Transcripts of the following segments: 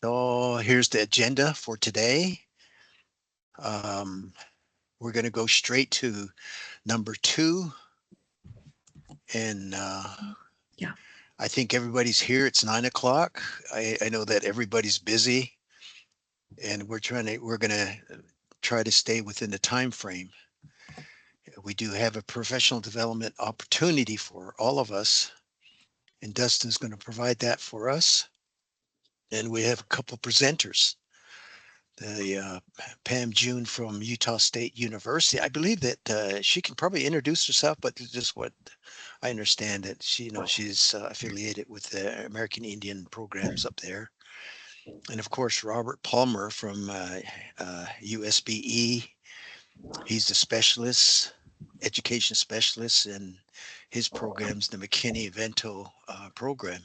So here's the agenda for today. Um, we're going to go straight to number 2. And Yeah. I think everybody's here. It's 9 o'clock. I know that everybody's busy, and we're going to try to stay within the time frame. We do have a professional development opportunity for all of us, and Dustin's going to provide that for us. And we have a couple presenters. The Pam June from Utah State University. I believe that she can probably introduce herself, but just what I understand that she's affiliated with the American Indian programs up there, and of course Robert Palmer from USBE. He's the specialist, education specialist, in his programs, the McKinney-Vento program.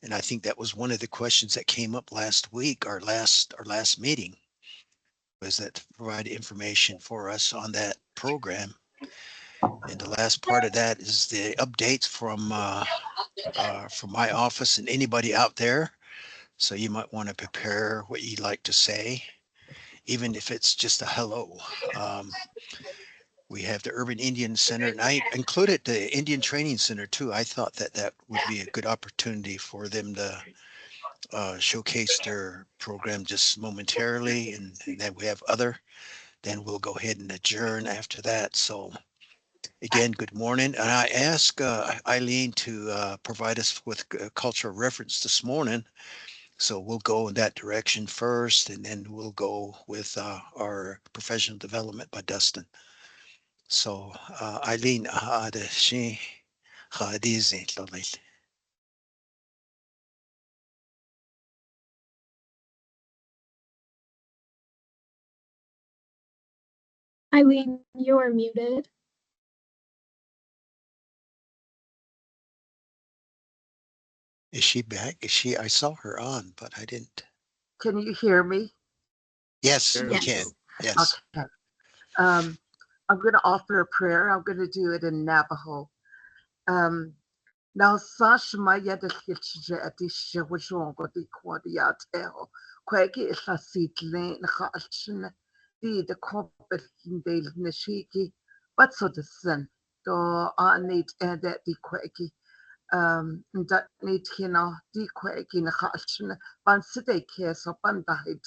And I think that was one of the questions that came up last week, our last meeting, was that to provide information for us on that program. And the last part of that is the updates from my office and anybody out there. So you might want to prepare what you'd like to say, even if it's just a hello. Um, we have the Urban Indian Center, and I included the Indian Training Center too. I thought that that would be a good opportunity for them to showcase their program just momentarily, and then we have other. Then we'll go ahead and adjourn after that. So again, good morning. And I asked Eileen to provide us with cultural reference this morning. So we'll go in that direction first, and then we'll go with our professional development by Dustin. So Eileen, she Eileen, you are muted. is she back? Is she? I saw her on, but I didn't. Can you hear me? Yes, we can. Yes. Yes. Okay. Um, I'm going to offer a prayer. I'm going to do it in Navajo. Now, Sashma Yadashije at the Shawashongo, the Quadiateo, Quaki Isasidle, Nakashin, the Copper Hindale Nashiki, but so the sun, though I need that the Quaki. Dat need hina die Quaki Nakashin, Banside Kes or Bandahid.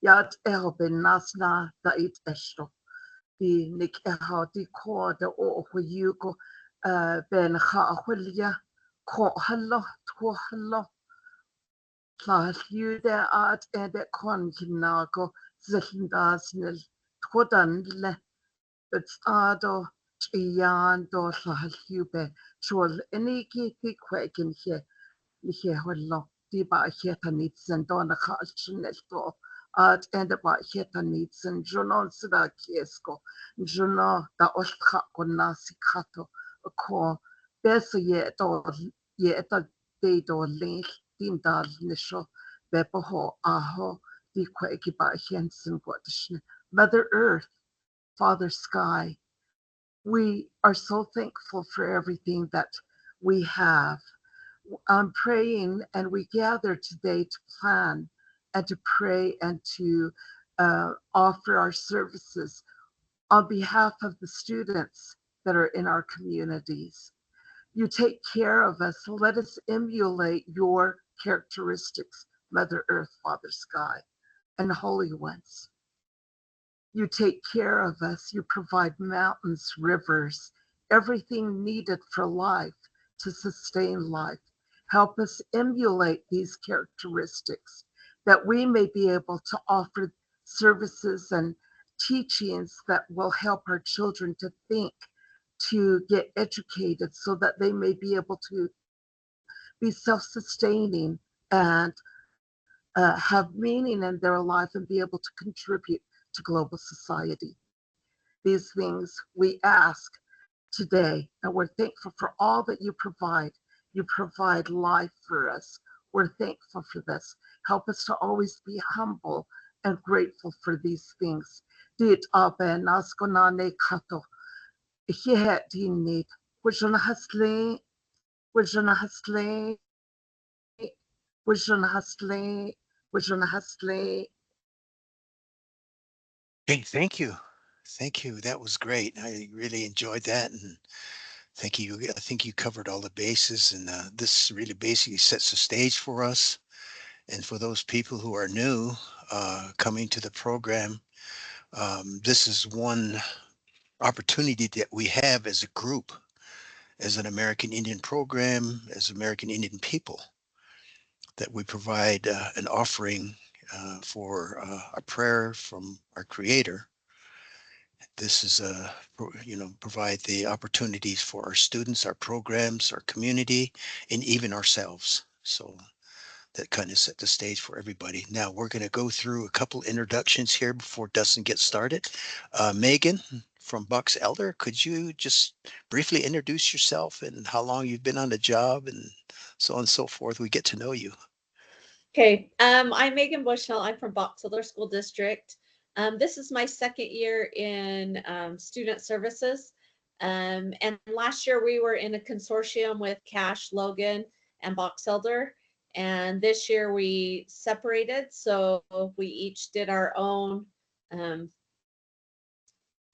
Yat Elbin Nasna, the it Estro. The Nick Eho, the core, the Yuko. Ben Ha'hulia, Kohala, Twohala, Tlahuda art ed Konkinago, Zilindasnil, Twodanle, but Ado, Chian, do Tlahube, Chol, Eniki, the Quakin here, Holo, the Bahetanits and Donna Hashinesto. Art and about Hetanits and Juno Sida Kiesko, Juno, the Ostkako Nasikato, a core, Besso yet or yet a day or link, Dindal Nisho, Bepoho, Aho, the Quaki by Henson Watishne, Mother Earth, Father Sky. We are so thankful for everything that we have. I'm praying, and we gather today to plan and to pray and to offer our services on behalf of the students that are in our communities. You take care of us. Let us emulate your characteristics, Mother Earth, Father Sky, and Holy Ones. You take care of us. You provide mountains, rivers, everything needed for life to sustain life. Help us emulate these characteristics that we may be able to offer services and teachings that will help our children to think, to get educated so that they may be able to be self sustaining and have meaning in their life and be able to contribute to global society. These things we ask today, and we're thankful for all that you provide. You provide life for us. We're thankful for this. Help us to always be humble and grateful for these things. Dit abe naskonane kato. Ihe dinit. Wajana hasle. Wajana hasle. Hasle, Hasle. Hey, thank you. Thank you. That was great. I really enjoyed that. And thank you. I think you covered all the bases, and this really basically sets the stage for us. And for those people who are new coming to the program, this is one opportunity that we have as a group, as an American Indian program, as American Indian people, that we provide an offering for a prayer from our Creator. This is provide the opportunities for our students, our programs, our community, and even ourselves. So that kind of set the stage for everybody. Now we're going to go through a couple introductions here before Dustin gets started. Megan from Box Elder, could you just briefly introduce yourself and how long you've been on the job and so on and so forth? We get to know you. Okay, I'm Megan Bushnell. I'm from Box Elder School District. This is my second year in student services. And last year we were in a consortium with Cash, Logan, and Box Elder. And this year we separated, so we each did our own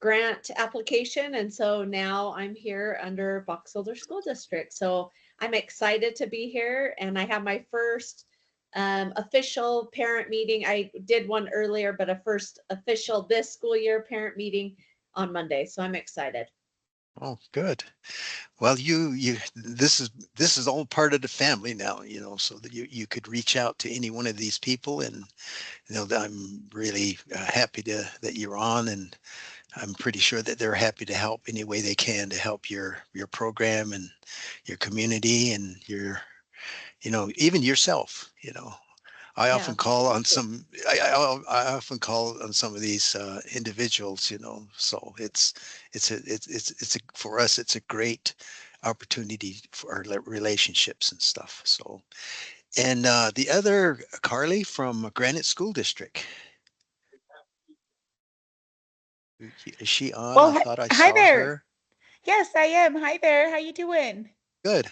grant application. And so now I'm here under Box Elder School District. So I'm excited to be here, and I have my first official parent meeting. I did one earlier, but a first official this school year parent meeting on Monday. So I'm excited. Oh, good. Well, this is all part of the family now, so that you could reach out to any one of these people, and I'm really happy that you're on, and I'm pretty sure that they're happy to help any way they can to help your program and your community and your, even yourself. I Yeah, often call on thank you. some. I often call on some of these individuals. So it's a for us. It's a great opportunity for our relationships and stuff. So, and the other Carly from Granite School District. Is she on? Well, I thought I hi saw there. her. Yes, I am. Hi there. How you doing? Good.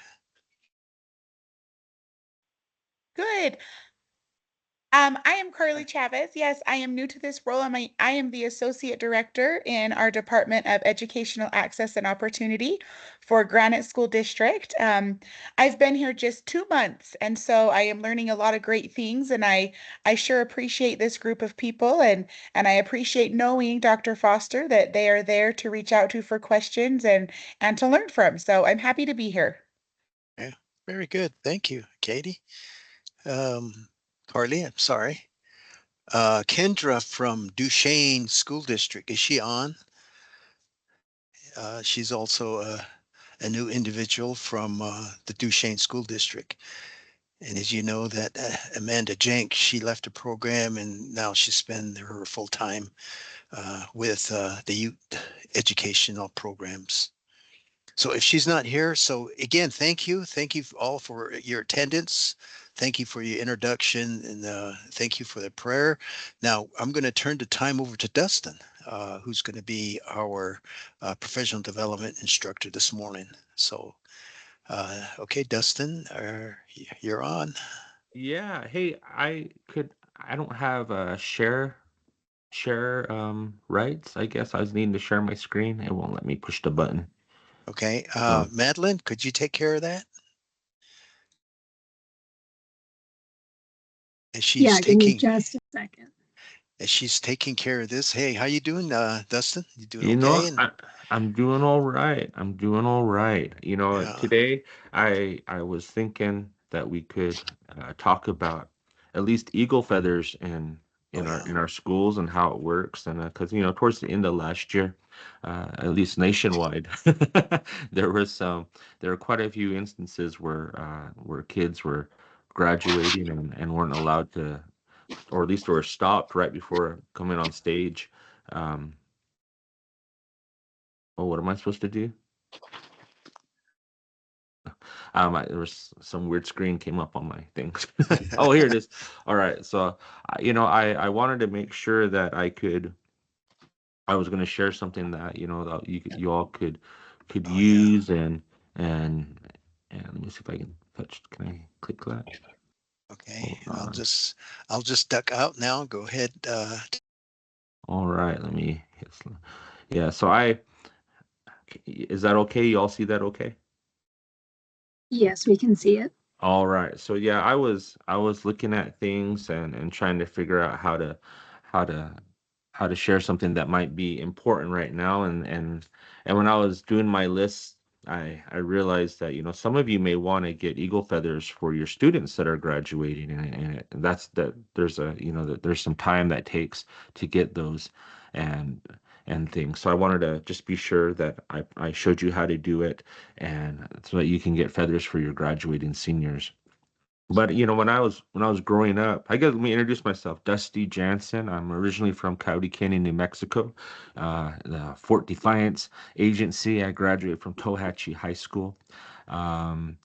Good. I am Carly Chavez. Yes, I am new to this role. I am the Associate Director in our Department of Educational Access and Opportunity for Granite School District. I've been here just 2 months, and so I am learning a lot of great things, and I sure appreciate this group of people, and I appreciate knowing Dr. Foster, that they are there to reach out to for questions and to learn from. So I'm happy to be here. Yeah. Very good. Thank you, Katie. Um, Carly, I'm sorry. Kendra from Duchesne School District. Is she on? She's also a new individual from the Duchesne School District. And as you know, that Amanda Jenk, she left the program and now she spends her full time with the youth educational programs. So if she's not here, so again, thank you. Thank you all for your attendance. Thank you for your introduction, and thank you for the prayer. Now I'm going to turn the time over to Dustin, who's going to be our professional development instructor this morning. So, okay, Dustin, you're on. Yeah. Hey, I don't have share rights. I guess I was needing to share my screen. It won't let me push the button. Okay, So Madeline, could you take care of that? As she's Yeah, give me taking just a second. as she's taking care of this. Hey, how you doing, Dustin? You doing you okay? know, And I'm doing all right. I'm doing all right. yeah, Today I was thinking that we could talk about at least eagle feathers in oh in our yeah, in our schools and how it works. And because towards the end of last year, at least nationwide, there was there were quite a few instances where kids were graduating and weren't allowed to, or at least were stopped right before coming on stage. Um, oh, what am I supposed to do? There was some weird screen came up on my things. Oh, here it is. All right. So, I wanted to make sure that I was going to share something that, that you all could oh yeah. use and let me see if I can touch. Can I click that? Okay, Hold on. I'll just duck out now. Go ahead. All right, let me. Yeah, so is that okay? You all see that okay? Yes, we can see it. All right. So yeah, I was looking at things and trying to figure out how to how to share something that might be important right now and when I was doing my list, I realized that some of you may want to get eagle feathers for your students that are graduating and that's that there's a that there's some time that takes to get those and and things. So I wanted to just be sure that I showed you how to do it and so that you can get feathers for your graduating seniors. But when I was growing up, I guess let me introduce myself. Dusty Jansen. I'm originally from Coyote Canyon, New Mexico, the Fort Defiance Agency. I graduated from Tohatchee High School. Um,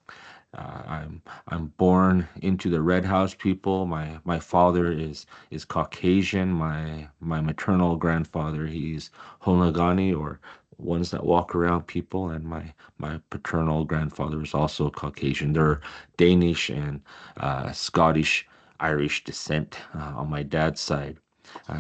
I'm born into the Red House people. My father is Caucasian. My maternal grandfather, he's Honagani, or ones that walk around people, and my paternal grandfather is also Caucasian. They're Danish and Scottish Irish descent on my dad's side.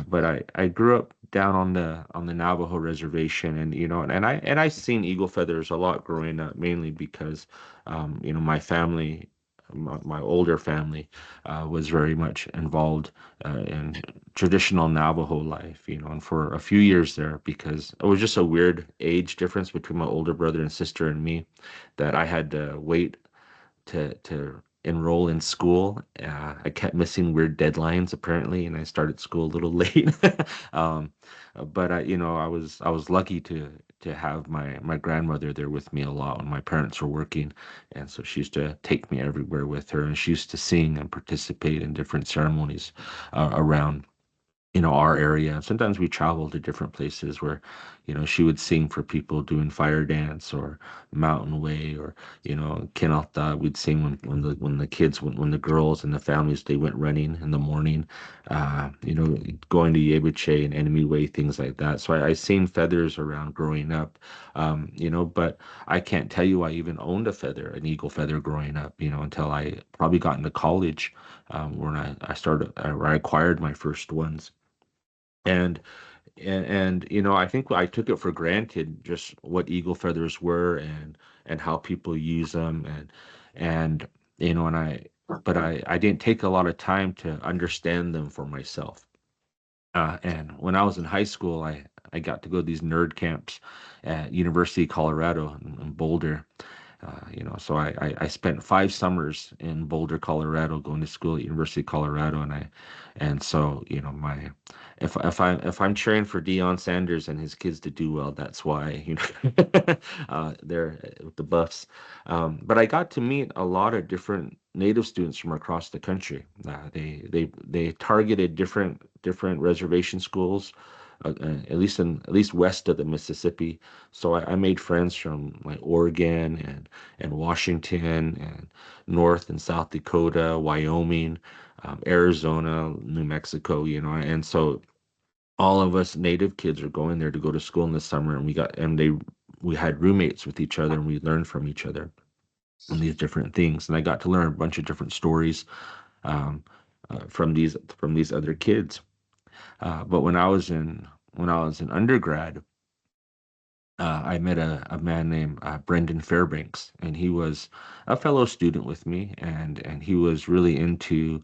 But I grew up down on the Navajo reservation, and I seen eagle feathers a lot growing up, mainly because my family, my older family, was very much involved in traditional Navajo life, and for a few years there, because it was just a weird age difference between my older brother and sister and me, that I had to wait to enroll in school. I kept missing weird deadlines apparently, and I started school a little late. um, but I was lucky to have my grandmother there with me a lot when my parents were working, and so she used to take me everywhere with her, and she used to sing and participate in different ceremonies around our area. Sometimes we traveled to different places where, she would sing for people doing fire dance or mountain way or, Kenalta. We'd sing when the kids went, when the girls and the families, they went running in the morning, going to Yebuche and Enemy Way, things like that. So I seen feathers around growing up, but I can't tell you I even owned an eagle feather growing up, until I probably got into college, when I started, where I acquired my first ones. And I think I took it for granted just what eagle feathers were and how people use them and and I didn't take a lot of time to understand them for myself. And when I was in high school, I got to go to these nerd camps at University of Colorado in Boulder. So I spent 5 summers in Boulder, Colorado, going to school at University of Colorado, and so my if I'm cheering for Deion Sanders and his kids to do well, that's why they're with the Buffs. But I got to meet a lot of different Native students from across the country. They targeted different reservation schools, at least west of the Mississippi. So I made friends from like Oregon and Washington and North and South Dakota, Wyoming, Arizona, New Mexico, and so all of us native kids are going there to go to school in the summer, and we had roommates with each other, and we learned from each other on these different things, and I got to learn a bunch of different stories um, from these other kids. But when I was in undergrad, I met a man named Brendan Fairbanks, and he was a fellow student with me, and he was really into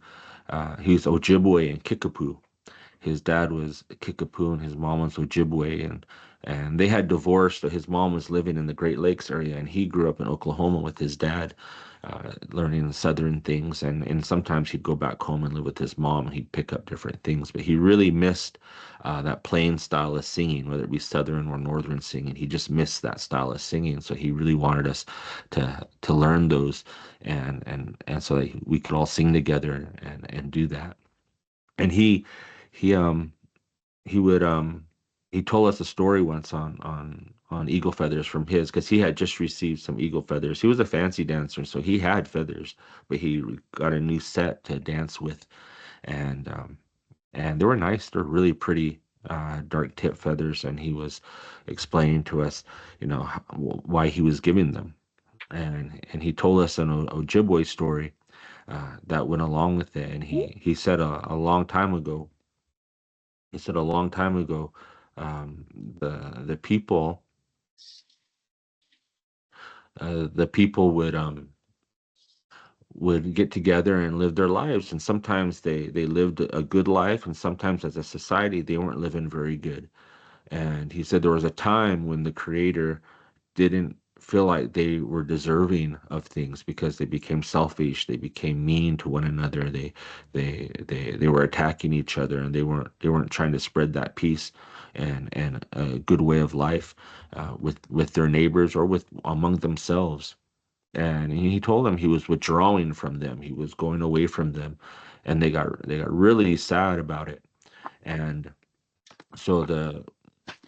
he's Ojibwe and Kickapoo. His dad was Kickapoo and his mom was Ojibwe, and they had divorced. So his mom was living in the Great Lakes area, and he grew up in Oklahoma with his dad, learning southern things. And sometimes he'd go back home and live with his mom, and he'd pick up different things. But he really missed that plain style of singing, whether it be southern or northern singing. He just missed that style of singing, so he really wanted us to learn those, and so that we could all sing together and do that. And he he would he told us a story once on eagle feathers from his, because he had just received some eagle feathers. He was a fancy dancer, so he had feathers, but he got a new set to dance with, and they were nice. They're really pretty, dark tip feathers, and he was explaining to us, why he was giving them, and he told us an Ojibwe story that went along with it. And he said a long time ago. He said a long time ago, um, the people the people would get together and live their lives, and sometimes they lived a good life, and sometimes as a society they weren't living very good. And he said there was a time when the creator didn't feel like they were deserving of things because they became selfish, they became mean to one another, they were attacking each other, and they weren't trying to spread that peace and a good way of life with their neighbors or with among themselves. And he told them he was withdrawing from them, he was going away from them, and they got really sad about it. And so the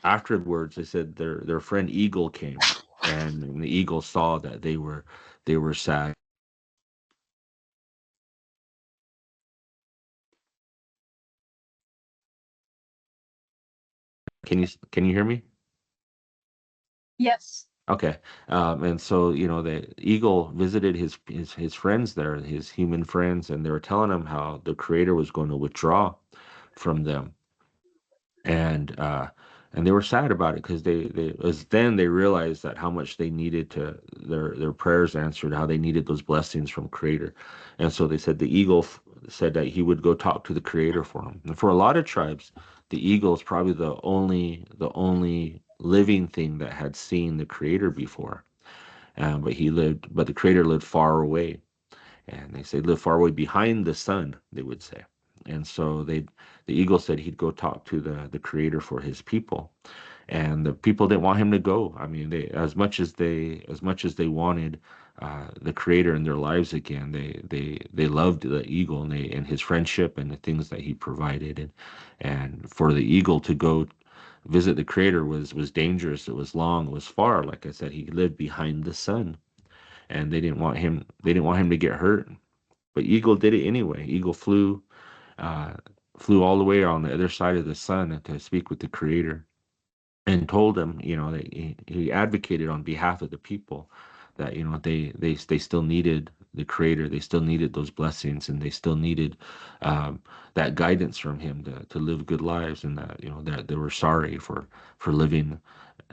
afterwards they said their friend Eagle came, and the Eagle saw that they were sad. Can you hear me? Yes. Okay. And so, the Eagle visited his friends there, his human friends, and they were telling him how the creator was going to withdraw from them. And they were sad about it because they as then they realized that how much they needed to their prayers answered, how they needed those blessings from creator. And so they said the eagle said that he would go talk to the creator for him. And for a lot of tribes, the eagle is probably the only living thing that had seen the creator before. But the creator lived far away, and they say live far away behind the sun, they would say. And so the eagle said he'd go talk to the creator for his people, and the people didn't want him to go. I mean, they as much as they wanted the creator in their lives again, they loved the eagle, and his friendship and the things that he provided. And for the eagle to go visit the creator was dangerous, it was long, it was far. Like I said, he lived behind the sun, and they didn't want him to get hurt. But Eagle did it anyway. Eagle uh, flew all the way on the other side of the sun to speak with the Creator, and told him, that he advocated on behalf of the people, that they still needed the Creator, they still needed those blessings, and they still needed um, that guidance from him to live good lives, and that that they were sorry for living,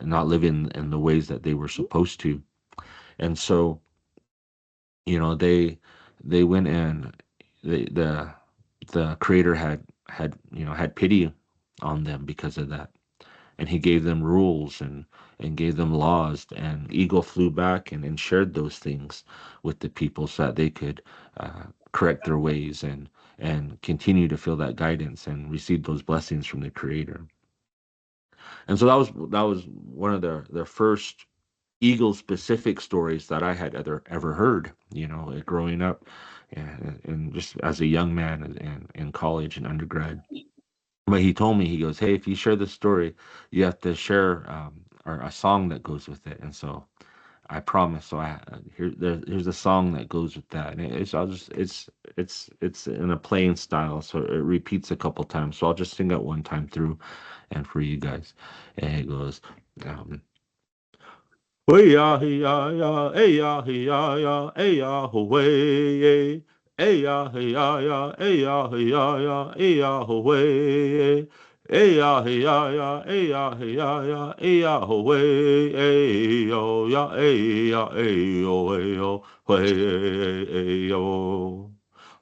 not living in the ways that they were supposed to. And so they went, and the creator had pity on them because of that, and he gave them rules and gave them laws. And Eagle flew back and shared those things with the people so that they could correct their ways and continue to feel that guidance and receive those blessings from the creator. And so that was one of the first eagle specific stories that I had ever heard, growing up, and just as a young man in college and undergrad. But he told me, he goes, "Hey, if you share this story, you have to share or a song that goes with it." And so I promise. So here's a song that goes with that, and it's in a playing style, so it repeats a couple times. So I'll just sing it one time through, and for you guys, and it goes. Um, Hey ya hey ya ya hey ya hey ya ya hey ya ho way hey ya hey ya ya hey ya hey ya ya hey ya ho way hey ya hey ya ya hey ya hey ya ya hey ya ho way hey yo ya hey ya hey yo hey yo hey yo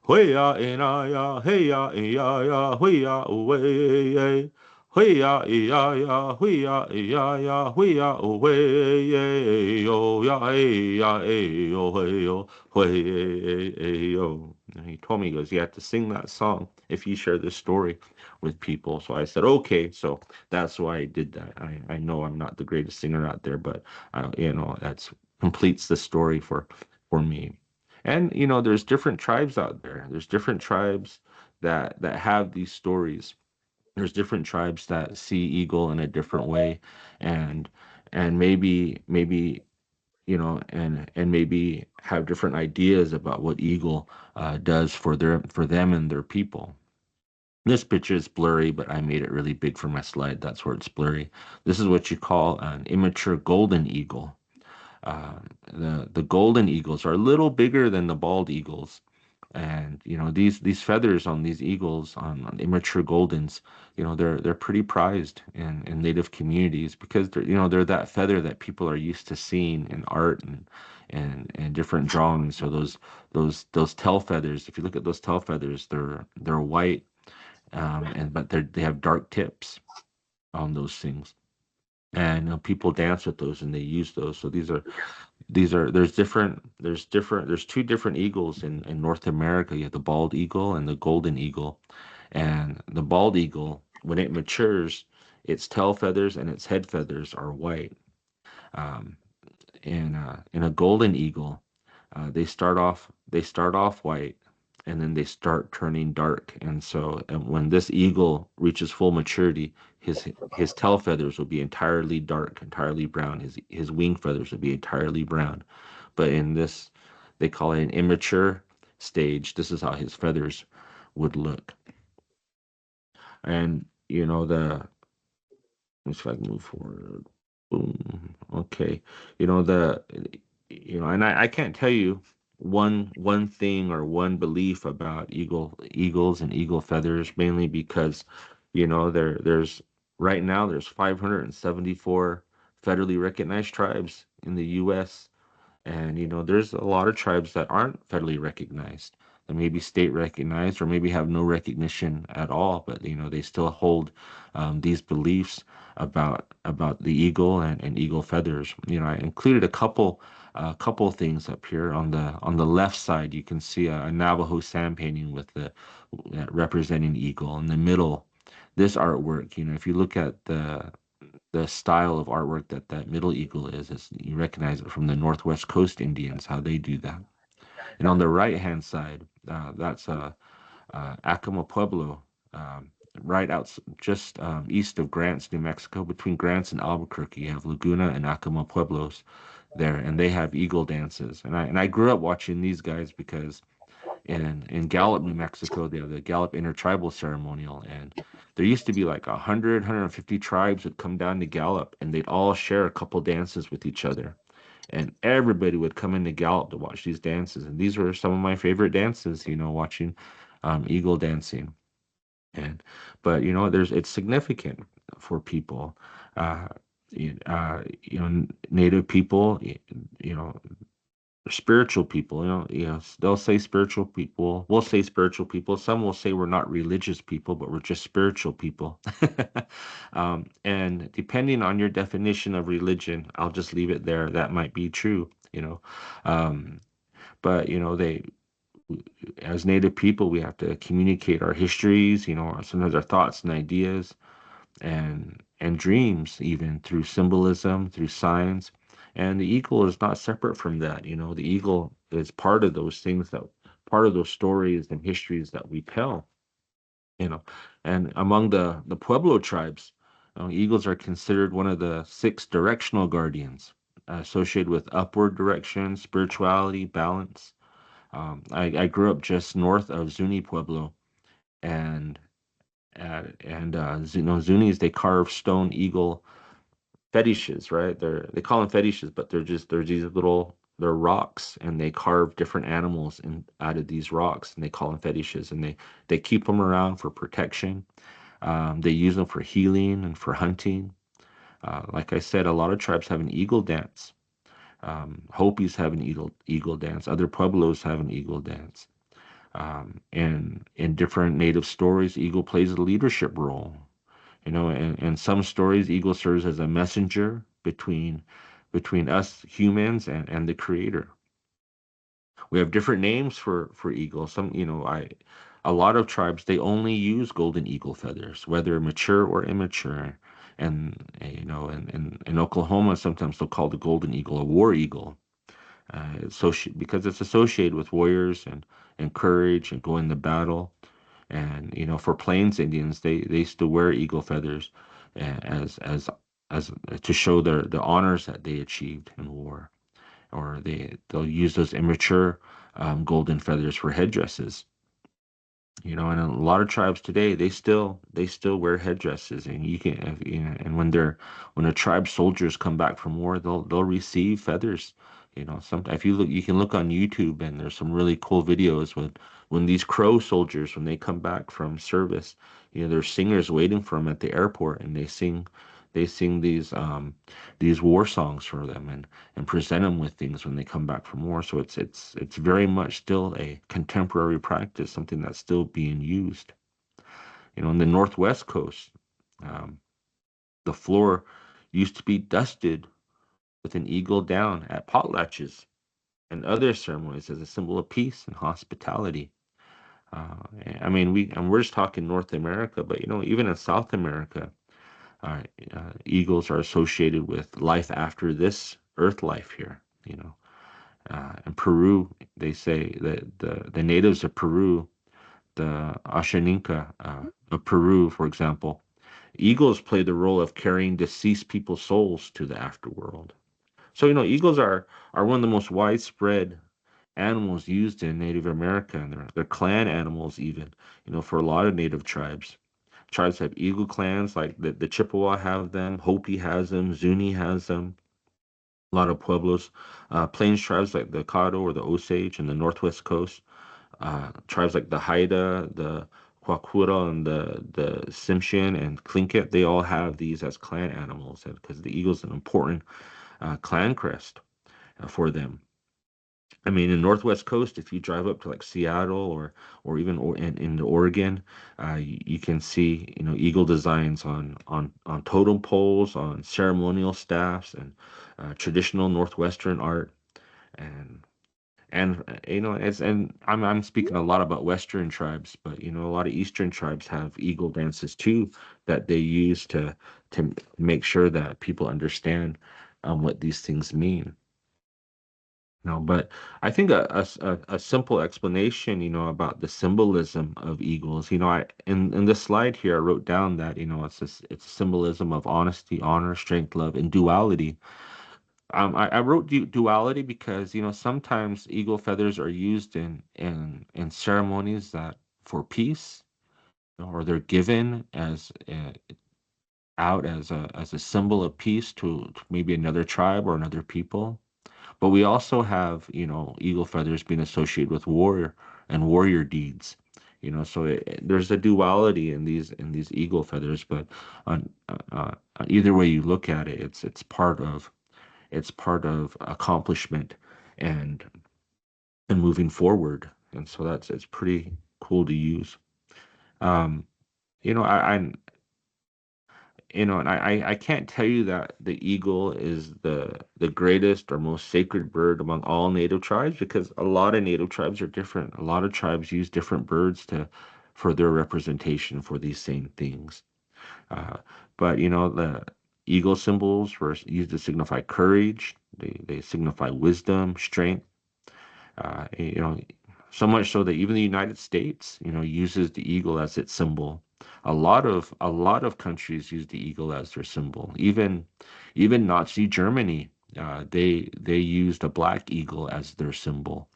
hey ya ina ya hey ya ya ya hey ya way Hui ya ya ya hui ya ya ya hui ya oh hui yo ya ya yo hey yo hui yo. And he told me, he goes, you have to sing that song if you share this story with people. So I said, okay. So that's why I did that. I know I'm not the greatest singer out there, but that's completes the story for me. And there's different tribes out there. There's different tribes that have these stories. There's different tribes that see eagle in a different way, and maybe and maybe have different ideas about what eagle does for them and their people. This picture is blurry, but I made it really big for my slide. That's where it's blurry. This is what you call an immature golden eagle. uh, the golden eagles are a little bigger than the bald eagles, And these feathers on these eagles, on immature goldens, they're pretty prized in native communities, because they're that feather that people are used to seeing in art and different drawings. So those tail feathers, if you look at those tail feathers, they're white, but they have dark tips on those things. And people dance with those and they use those. So there's two different eagles in North America. You have the bald eagle and the golden eagle. And the bald eagle, when it matures, its tail feathers and its head feathers are white. Um, in a golden eagle, they start off white, and then they start turning dark. And so, when this eagle reaches full maturity, his tail feathers will be entirely dark, entirely brown. His wing feathers will be entirely brown. But in this, they call it an immature stage. This is how his feathers would look. And let's see if I can move forward. Boom. Okay. And I can't tell you one thing or one belief about eagles and eagle feathers, mainly because there's right now there's 574 federally recognized tribes in the US. And there's a lot of tribes that aren't federally recognized, that maybe state recognized or maybe have no recognition at all, but they still hold these beliefs about the eagle and eagle feathers. I included a couple things up here. On the left side, you can see a Navajo sand painting with the representing eagle. In the middle, this artwork, if you look at the style of artwork that middle eagle is you recognize it from the Northwest Coast Indians, how they do that. And on the right hand side, that's Acoma Pueblo, right out just east of Grants, New Mexico. Between Grants and Albuquerque, you have Laguna and Acoma Pueblos there, and they have eagle dances. And I grew up watching these guys because in Gallup, New Mexico, they have the Gallup Intertribal Ceremonial, and there used to be like 150 tribes would come down to Gallup, and they'd all share a couple dances with each other, and everybody would come into Gallup to watch these dances. And these were some of my favorite dances, watching eagle dancing. And but it's significant for people. Uh, Native people, spiritual people, they'll say spiritual people. We'll say spiritual people. Some will say we're not religious people, but we're just spiritual people. And depending on your definition of religion, I'll just leave it there. That might be true, Um, but they, as Native people, we have to communicate our histories, sometimes our thoughts and ideas and dreams, even through symbolism, through signs. And the eagle is not separate from that. The eagle is part of those things, that part of those stories and histories that we tell. And among the Pueblo tribes, eagles are considered one of the 6 directional guardians, associated with upward direction, spirituality, balance. I grew up just north of Zuni Pueblo, and Zunis, they carve stone eagle fetishes, right? They call them fetishes, but they're these they're rocks, and they carve different animals out of these rocks, and they call them fetishes, and they keep them around for protection. They use them for healing and for hunting. Like I said, a lot of tribes have an eagle dance. Hopis have an eagle dance. Other Pueblos have an eagle dance. And in different native stories, eagle plays a leadership role. In some stories, eagle serves as a messenger between us humans and the creator. We have different names for eagles. A lot of tribes, they only use golden eagle feathers, whether mature or immature. And in Oklahoma, sometimes they'll call the golden eagle a war eagle, because it's associated with warriors and courage and going to battle. And for Plains Indians, they used to wear eagle feathers, as to show the honors that they achieved in war. Or they'll use those immature golden feathers for headdresses. And a lot of tribes today, they still wear headdresses. And you can, and when the tribe soldiers come back from war, they'll receive feathers. Some, if you look, you can look on YouTube, and there's some really cool videos with when these Crow soldiers, when they come back from service, there's singers waiting for them at the airport, and they sing these war songs for them, and present them with things when they come back from war. So it's very much still a contemporary practice, something that's still being used. In the Northwest Coast, um, the floor used to be dusted with an eagle down at potlatches and other ceremonies as a symbol of peace and hospitality. I mean, we're just talking North America, but even in South America, uh, eagles are associated with life after this earth life here. In Peru, they say that the natives of Peru, the Ashaninka of Peru, for example, eagles play the role of carrying deceased people's souls to the afterworld. So eagles are one of the most widespread animals used in Native America, and they're clan animals even. For a lot of Native tribes. Tribes have eagle clans, like the Chippewa have them, Hopi has them, Zuni has them. A lot of pueblos, plains tribes like the Caddo or the Osage in the Northwest Coast, tribes like the Haida, the Kwakura, and the Tsimshian and Tlingit, they all have these as clan animals because the eagle is an important clan crest for them. I mean, in Northwest Coast, if you drive up to like Seattle or even in Oregon, you can see eagle designs on totem poles, on ceremonial staffs, and traditional Northwestern art, and and I'm speaking a lot about Western tribes, but a lot of Eastern tribes have eagle dances too that they use to make sure that people understand what these things mean. But I think a simple explanation, about the symbolism of eagles, in this slide here, I wrote down that, it's a symbolism of honesty, honor, strength, love, and duality. I wrote duality because, sometimes eagle feathers are used in ceremonies that for peace, or they're given as out as a symbol of peace to maybe another tribe or another people. But we also have, eagle feathers being associated with warrior and warrior deeds. So there's a duality in these eagle feathers. But on either way you look at it, it's part of accomplishment and moving forward. And so it's pretty cool to use. Um, I and I can't tell you that the eagle is the greatest or most sacred bird among all native tribes, because a lot of native tribes are different. A lot of tribes use different birds for their representation for these same things. Uh, but the eagle symbols were used to signify courage. They signify wisdom, strength. Uh, you know, so much so that even the United States, uses the eagle as its symbol. A lot of countries use the eagle as their symbol. Even Nazi Germany, they used a black eagle as their symbol.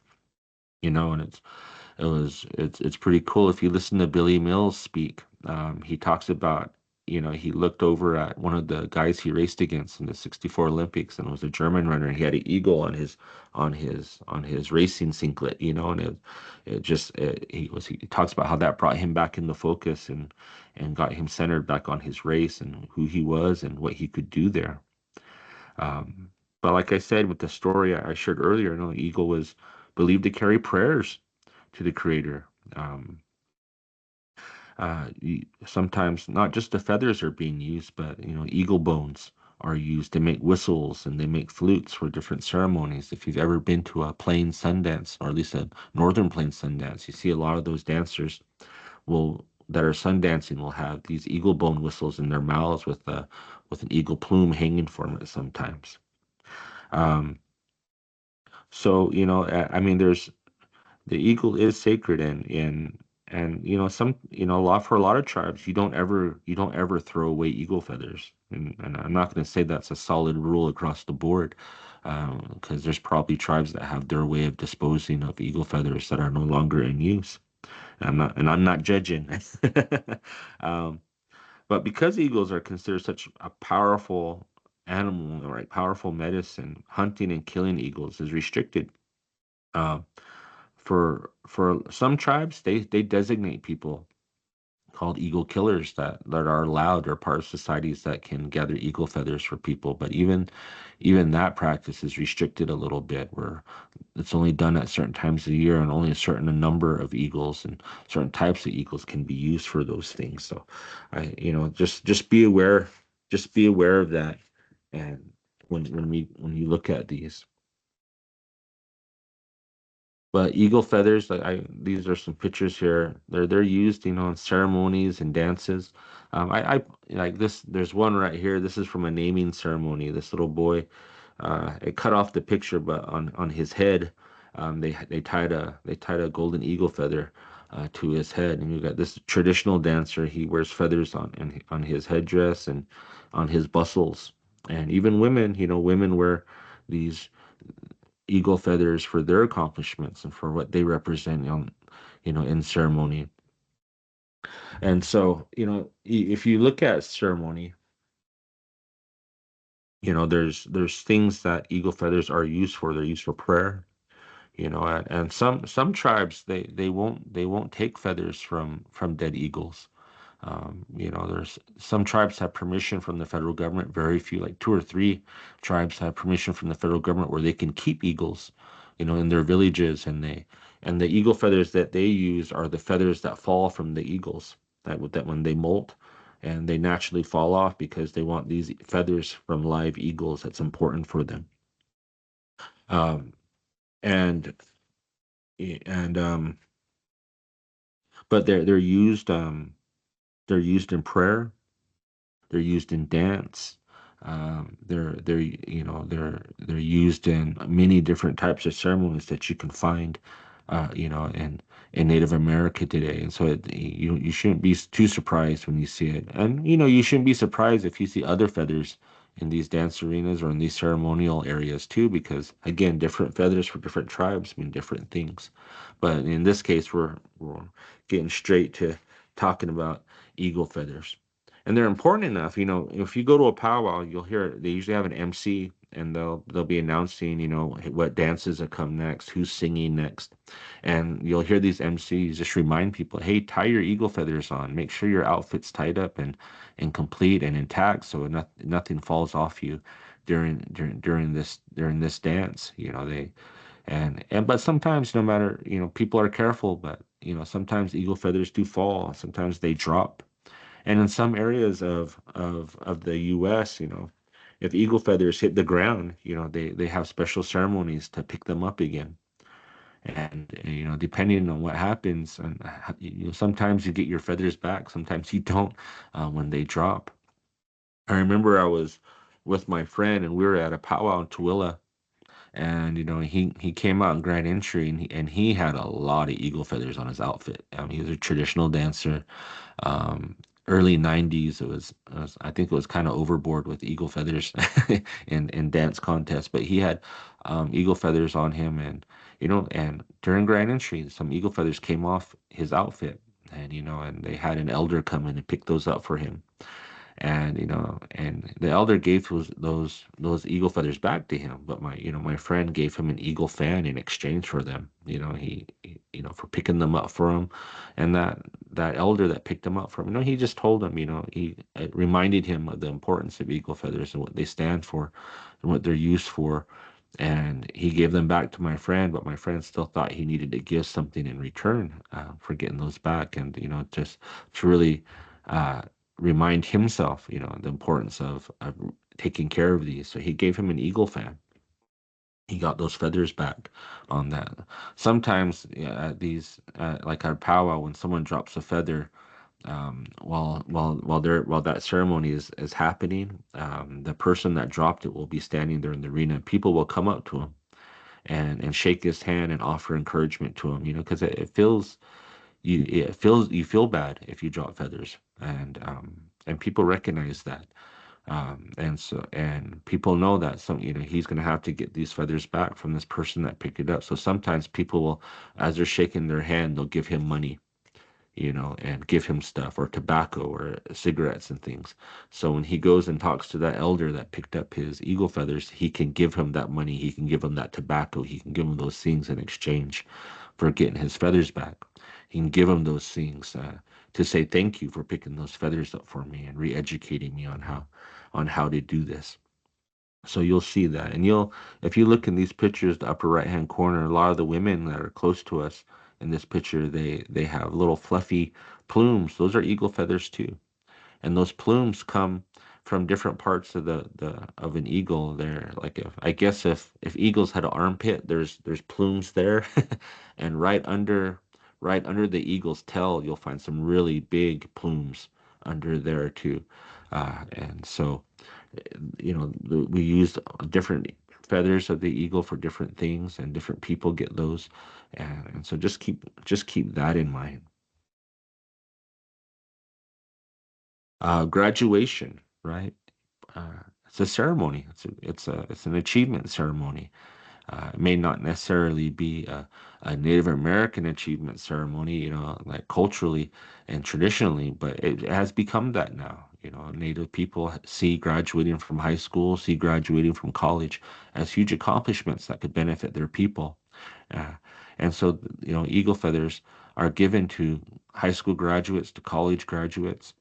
And it's pretty cool. If you listen to Billy Mills speak, he talks about, he looked over at one of the guys he raced against in the '64 Olympics, and it was a German runner. He had an eagle on his racing singlet, and he talks about how that brought him back in the focus, and got him centered back on his race and who he was and what he could do there. Um, but like I said, with the story I shared earlier, the eagle was believed to carry prayers to the Creator. Um, Sometimes not just the feathers are being used, but eagle bones are used to make whistles, and they make flutes for different ceremonies. If you've ever been to a plain Sundance, or at least a northern plain Sundance, you see a lot of those dancers that are sun dancing will have these eagle bone whistles in their mouths with an eagle plume hanging from it sometimes. Um, so I mean, there's the eagle is sacred, and some for a lot of tribes, you don't ever throw away eagle feathers, and I'm not going to say that's a solid rule across the board, because there's probably tribes that have their way of disposing of eagle feathers that are no longer in use. And I'm not judging. um, but because eagles are considered such a powerful animal, right, powerful medicine, hunting and killing eagles is restricted. Uh, for for some tribes, they designate people called eagle killers that are allowed or part of societies that can gather eagle feathers for people. But even that practice is restricted a little bit, where it's only done at certain times of the year, and only a certain number of eagles and certain types of eagles can be used for those things. So just be aware, of that. And when you look at these. But eagle feathers, like these are some pictures here. They're used, in ceremonies and dances. I like this. There's one right here. This is from a naming ceremony. This little boy, it cut off the picture, but on his head, they tied a golden eagle feather to his head. And you got this traditional dancer. He wears feathers on his headdress and on his bustles. And even women, women wear these eagle feathers for their accomplishments and for what they represent in ceremony. And so, if you look at ceremony, there's things that eagle feathers are used for. They're used for prayer, and some tribes they won't take feathers from dead eagles. There's some tribes have permission from the federal government. Very few, like 2 or 3 tribes, have permission from the federal government where they can keep eagles, in their villages, and the eagle feathers that they use are the feathers that fall from the eagles that when they molt, and they naturally fall off because they want these feathers from live eagles. That's important for them. Um, and and but they're used in prayer. They're used in dance. They're used in many different types of ceremonies that you can find, in Native America today. And so you shouldn't be too surprised when you see it. And you shouldn't be surprised if you see other feathers in these dance arenas or in these ceremonial areas too, because again, different feathers for different tribes mean different things. But in this case, we're getting straight to talking about eagle feathers. And they're important enough. If you go to a powwow, you'll hear they usually have an MC, and they'll be announcing, what dances that come next, who's singing next. And you'll hear these MCs just remind people, hey, tie your eagle feathers on. Make sure your outfit's tied up and complete and intact, so nothing falls off you during this dance. But sometimes, no matter, people are careful, but sometimes eagle feathers do fall. Sometimes they drop. And in some areas of the U.S., if eagle feathers hit the ground, they have special ceremonies to pick them up again. And depending on what happens, and sometimes you get your feathers back, sometimes you don't when they drop. I remember I was with my friend, and we were at a powwow in Tooele, and he came out in Grand Entry, and he had a lot of eagle feathers on his outfit. He was a traditional dancer. Early 90s, I think it was kind of overboard with eagle feathers in dance contests, but he had eagle feathers on him. And during Grand Entry, some eagle feathers came off his outfit, and they had an elder come in and pick those up for him. And the elder gave those eagle feathers back to him, but my friend gave him an eagle fan in exchange for them. He for picking them up for him. And that elder that picked them up for him, he just told him, it reminded him of the importance of eagle feathers and what they stand for and what they're used for. And he gave them back to my friend, but my friend still thought he needed to give something in return for getting those back. And just to really remind himself, the importance of taking care of these. So he gave him an eagle fan. He got those feathers back on that. Sometimes at these, like our powwow, when someone drops a feather, while that ceremony is happening, the person that dropped it will be standing there in the arena. People will come up to him and shake his hand and offer encouragement to him, because it feels you feel bad if you drop feathers, and people recognize that, and people know that he's going to have to get these feathers back from this person that picked it up. So sometimes people will, as they're shaking their hand, they'll give him money, and give him stuff or tobacco or cigarettes and things. So when he goes and talks to that elder that picked up his eagle feathers, he can give him that money, he can give him that tobacco, he can give him those things in exchange for getting his feathers back. He can give him those things to say thank you for picking those feathers up for me and re-educating me on how to do this. So you'll see that, and if you look in these pictures, the upper right hand corner, a lot of the women that are close to us in this picture, they have little fluffy plumes. Those are eagle feathers too, and those plumes come from different parts of the of an eagle. They're like, if eagles had an armpit, there's plumes there, and right under the eagle's tail, you'll find some really big plumes under there too, and so we use different feathers of the eagle for different things, and different people get those, and so just keep that in mind. Graduation, right? It's a ceremony. It's an achievement ceremony. It may not necessarily be a Native American achievement ceremony, like culturally and traditionally, but it has become that now. Native people see graduating from high school, see graduating from college as huge accomplishments that could benefit their people. Uh, and so, eagle feathers are given to high school graduates, to college graduates.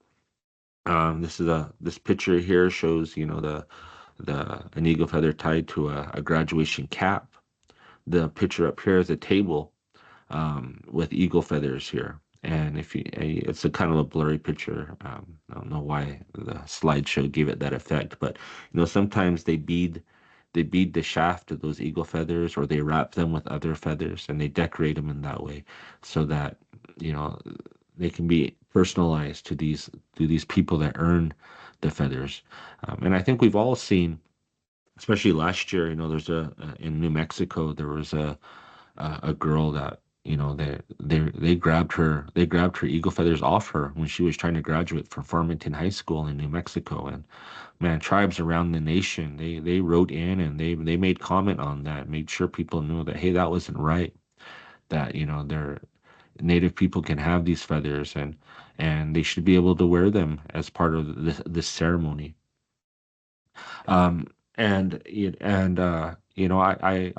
This picture here shows, an eagle feather tied to a graduation cap. The picture up here is a table with eagle feathers here. And it's a kind of a blurry picture. I don't know why the slideshow gave it that effect, but sometimes they bead the shaft of those eagle feathers, or they wrap them with other feathers, and they decorate them in that way, so that you know they can be personalized to these people that earn the feathers. And I think we've all seen, especially last year, there's in New Mexico, there was a girl that they grabbed her eagle feathers off her when she was trying to graduate from Farmington High School in New Mexico. And man, tribes around the nation, they wrote in, and they made comment on that, made sure people knew that, hey, that wasn't right, that their native people can have these feathers, and they should be able to wear them as part of this ceremony. I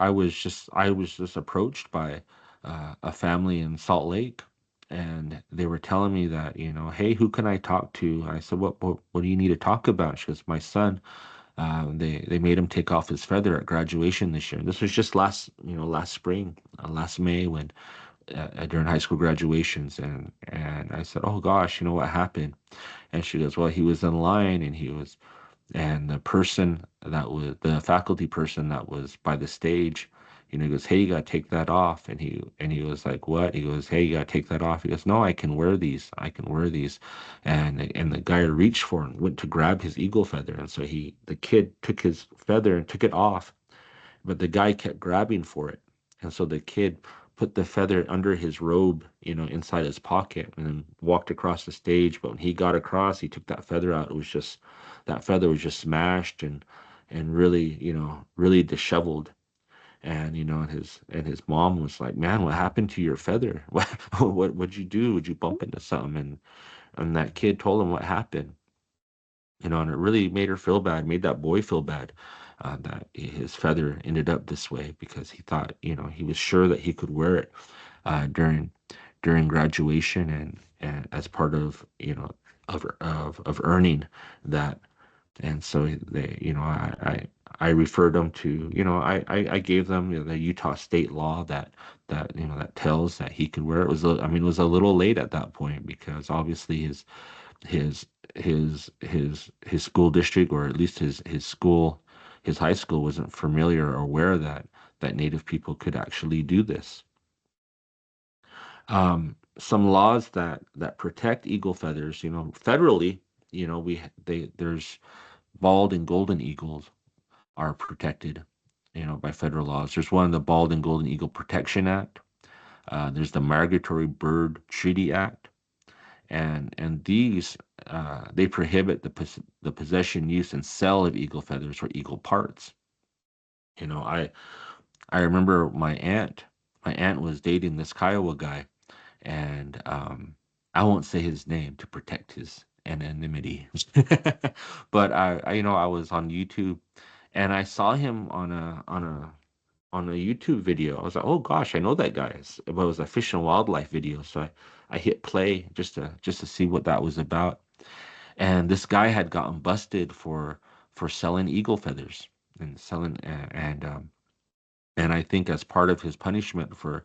was just approached by a family in Salt Lake, and they were telling me that, hey, who can I talk to? I said, what do you need to talk about? She goes, my son, they made him take off his feather at graduation this year. And this was just last spring, last May, when during high school graduations. And I said, oh gosh, what happened? And she goes, well, he was in line, and the faculty person that was by the stage, he goes, hey, you gotta take that off. And he was like, what? He goes, hey, you gotta take that off. He goes, no, I can wear these. And the guy reached for and went to grab his eagle feather. And so the kid took his feather and took it off, but the guy kept grabbing for it. And so the kid put the feather under his robe, inside his pocket, and then walked across the stage. But when he got across, he took that feather out. That feather was just smashed and really, really disheveled. And his mom was like, man, what happened to your feather? What'd you do? Would you bump into something? And that kid told him what happened. And it really made her feel bad, made that boy feel bad, that his feather ended up this way, because he thought, he was sure that he could wear it during graduation, and as part of, of earning that. And so I referred them to, I gave them the Utah state law that tells that he could wear it. It was a little late at that point, because obviously his his school district, or at least his high school, wasn't familiar or aware that Native people could actually do this. Some laws that protect eagle feathers, federally, there's bald and golden eagles are protected, by federal laws. There's one, the Bald and Golden Eagle Protection Act. There's the Migratory Bird Treaty Act. And these they prohibit the possession, use, and sale of eagle feathers or eagle parts. I remember my aunt was dating this Kiowa guy, and I won't say his name to protect his anonymity, but I was on YouTube, and I saw him on on a YouTube video. I was like, oh gosh, I know that guy. But it was a fish and wildlife video. So I hit play just to see what that was about. And this guy had gotten busted for selling eagle feathers and selling and I think as part of his punishment for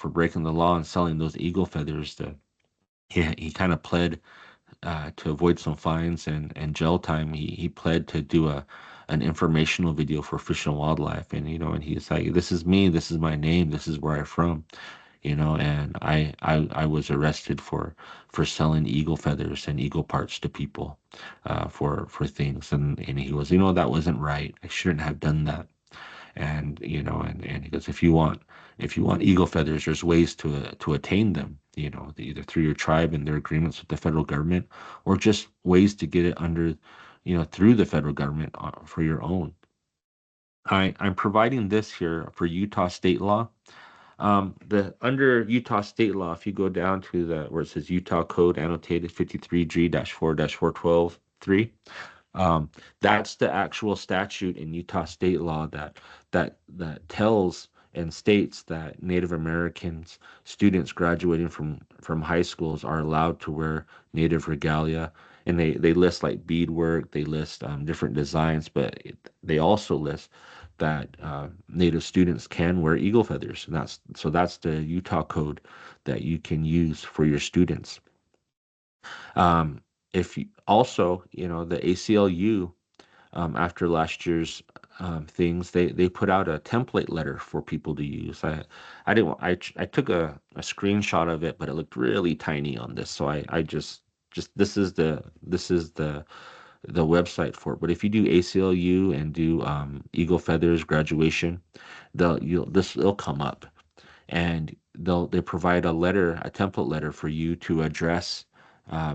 breaking the law and selling those eagle feathers, he kind of pled to avoid some fines and jail time. He pled to do an informational video for Fish and Wildlife, and and he's like, "This is me. This is my name. This is where I'm from." And I was arrested for selling eagle feathers and eagle parts to people for things, and he was, that wasn't right. I shouldn't have done that. And and he goes, if you want eagle feathers, there's ways to attain them, either through your tribe and their agreements with the federal government, or just ways to get it under, through the federal government for your own. I'm providing this here for Utah state law. The under Utah state law, if you go down to the where it says Utah Code annotated 53G-4-412-3, that's the actual statute in Utah state law that tells and states that Native Americans students graduating from high schools are allowed to wear Native regalia, and they list like beadwork, they list different designs, but they also list that Native students can wear eagle feathers, and that's the Utah code that you can use for your students. If you, also, the ACLU, after last year's things, they put out a template letter for people to use. I took a screenshot of it, but it looked really tiny on this, so I just this is the website for it. But if you do ACLU and do eagle feathers graduation, it'll come up, and they provide a template letter for you to address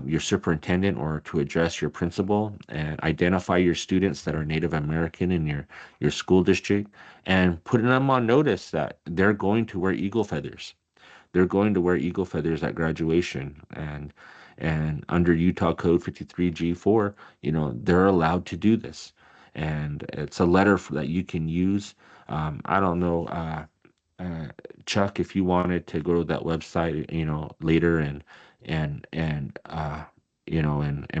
your superintendent or to address your principal, and identify your students that are Native American in your school district, and putting them on notice that they're going to wear eagle feathers. They're going to wear eagle feathers at graduation, and under Utah Code 53G4, they're allowed to do this, and it's a letter that you can use. I don't know, Chuck, if you wanted to go to that website, later and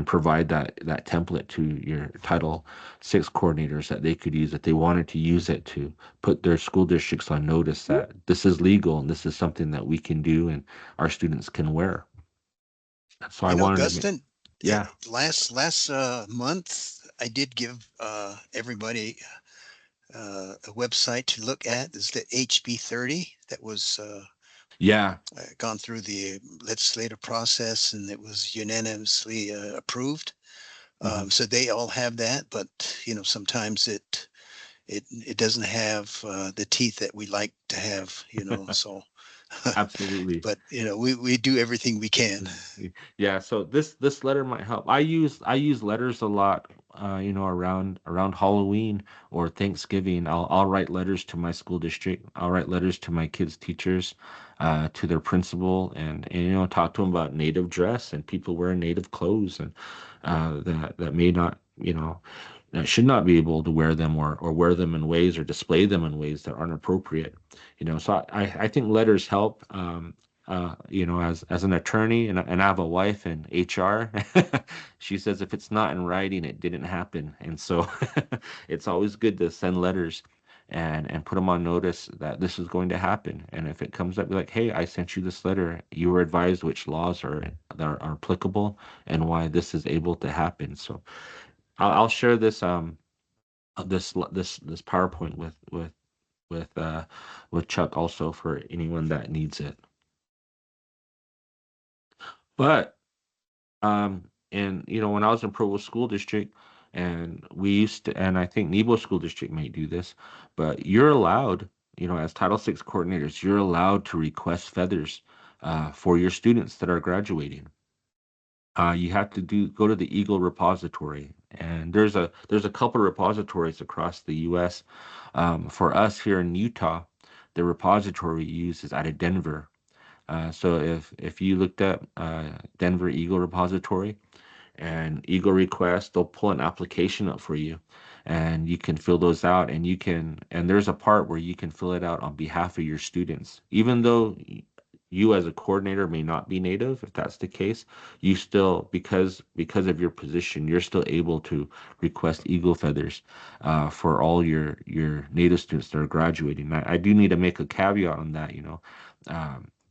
provide that template to your Title VI coordinators that they could use if they wanted to use it to put their school districts on notice that this is legal and this is something that we can do and our students can wear. So I wanted Dustin, yeah. Last month, I did give everybody a website to look at. Is the HB 30 that was gone through the legislative process, and it was unanimously approved. So they all have that, but sometimes it doesn't have the teeth that we like to have. So Absolutely. But we do everything we can. Yeah, so this letter might help. I use letters a lot, around Halloween or Thanksgiving. I'll write letters to my school district. I'll write letters to my kids' teachers, to their principal, and talk to them about Native dress and people wearing Native clothes, and that may not, should not be able to wear them or wear them in ways or display them in ways that aren't appropriate. So I think letters help. As an attorney, and I have a wife in HR, she says if it's not in writing, it didn't happen. And so it's always good to send letters and put them on notice that this is going to happen. And if it comes up, be like, hey, I sent you this letter. You were advised which laws are applicable and why this is able to happen. So I'll share this this PowerPoint with Chuck also for anyone that needs it. But and when I was in Provo School District, and we used to, and I think Nebo School District may do this, but you're allowed, as Title VI coordinators, you're allowed to request feathers for your students that are graduating. You have to go to the Eagle repository, and there's a couple repositories across the U.S. For us here in Utah, the repository we use is out of Denver. So if you looked up Denver Eagle repository and Eagle request, they'll pull an application up for you, and you can fill those out, and there's a part where you can fill it out on behalf of your students, even though you as a coordinator may not be Native. If that's the case, you still, because of your position, you're still able to request eagle feathers for all your Native students that are graduating. I do need to make a caveat on that,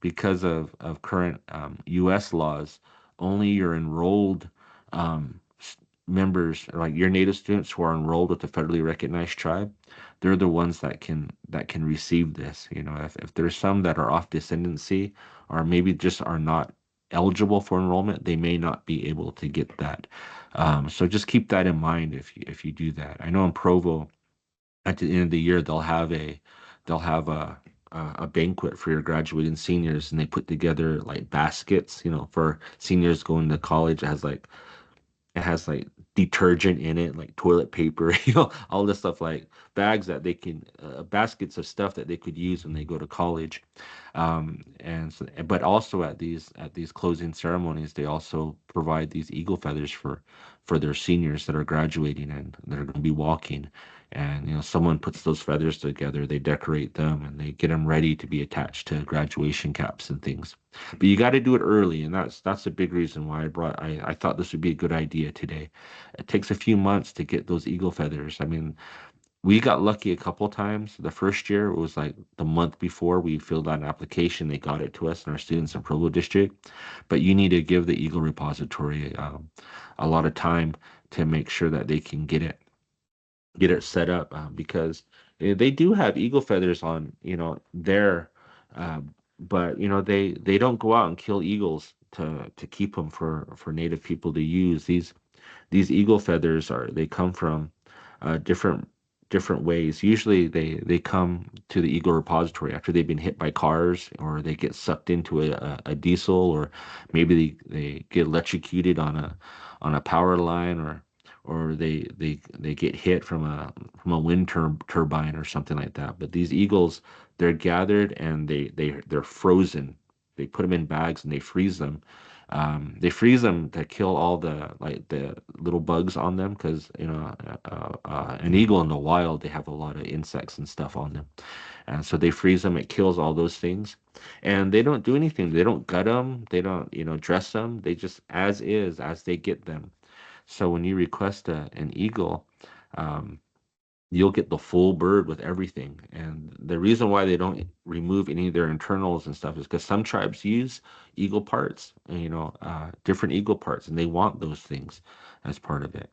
because of current U.S. laws, only your enrolled members, like your Native students who are enrolled with the federally recognized tribe, they're the ones that can receive this. If there's some that are off descendancy or maybe just are not eligible for enrollment, they may not be able to get that. So just keep that in mind if you do that. I know in Provo, at the end of the year, they'll have a banquet for your graduating seniors, and they put together like baskets, for seniors going to college. It has like detergent in it, like toilet paper, all this stuff, like bags that they can, baskets of stuff that they could use when they go to college. And so, but also at these closing ceremonies, they also provide these eagle feathers for their seniors that are graduating and they're going to be walking. And someone puts those feathers together, they decorate them, and they get them ready to be attached to graduation caps and things. But you got to do it early, and that's a big reason why I thought this would be a good idea today. It takes a few months to get those eagle feathers. I mean, we got lucky a couple times. The first year, it was like the month before we filled out an application, they got it to us and our students in Provo District. But you need to give the Eagle Repository a lot of time to make sure that they can get it set up, because they do have eagle feathers on there, but they don't go out and kill eagles to keep them for Native people to use. These eagle feathers they come from different ways. Usually they come to the Eagle Repository after they've been hit by cars, or they get sucked into a diesel, or maybe they get electrocuted on a power line, or they get hit from a wind turbine or something like that. But these eagles, they're gathered and they're frozen. They put them in bags and they freeze them. They freeze them to kill all the little bugs on them, because an eagle in the wild, they have a lot of insects and stuff on them, and so they freeze them. It kills all those things, and they don't do anything. They don't gut them. They don't dress them. They just as they get them. So when you request an eagle, um, you'll get the full bird with everything. And the reason why they don't remove any of their internals and stuff is because some tribes use eagle parts, different eagle parts, and they want those things as part of it.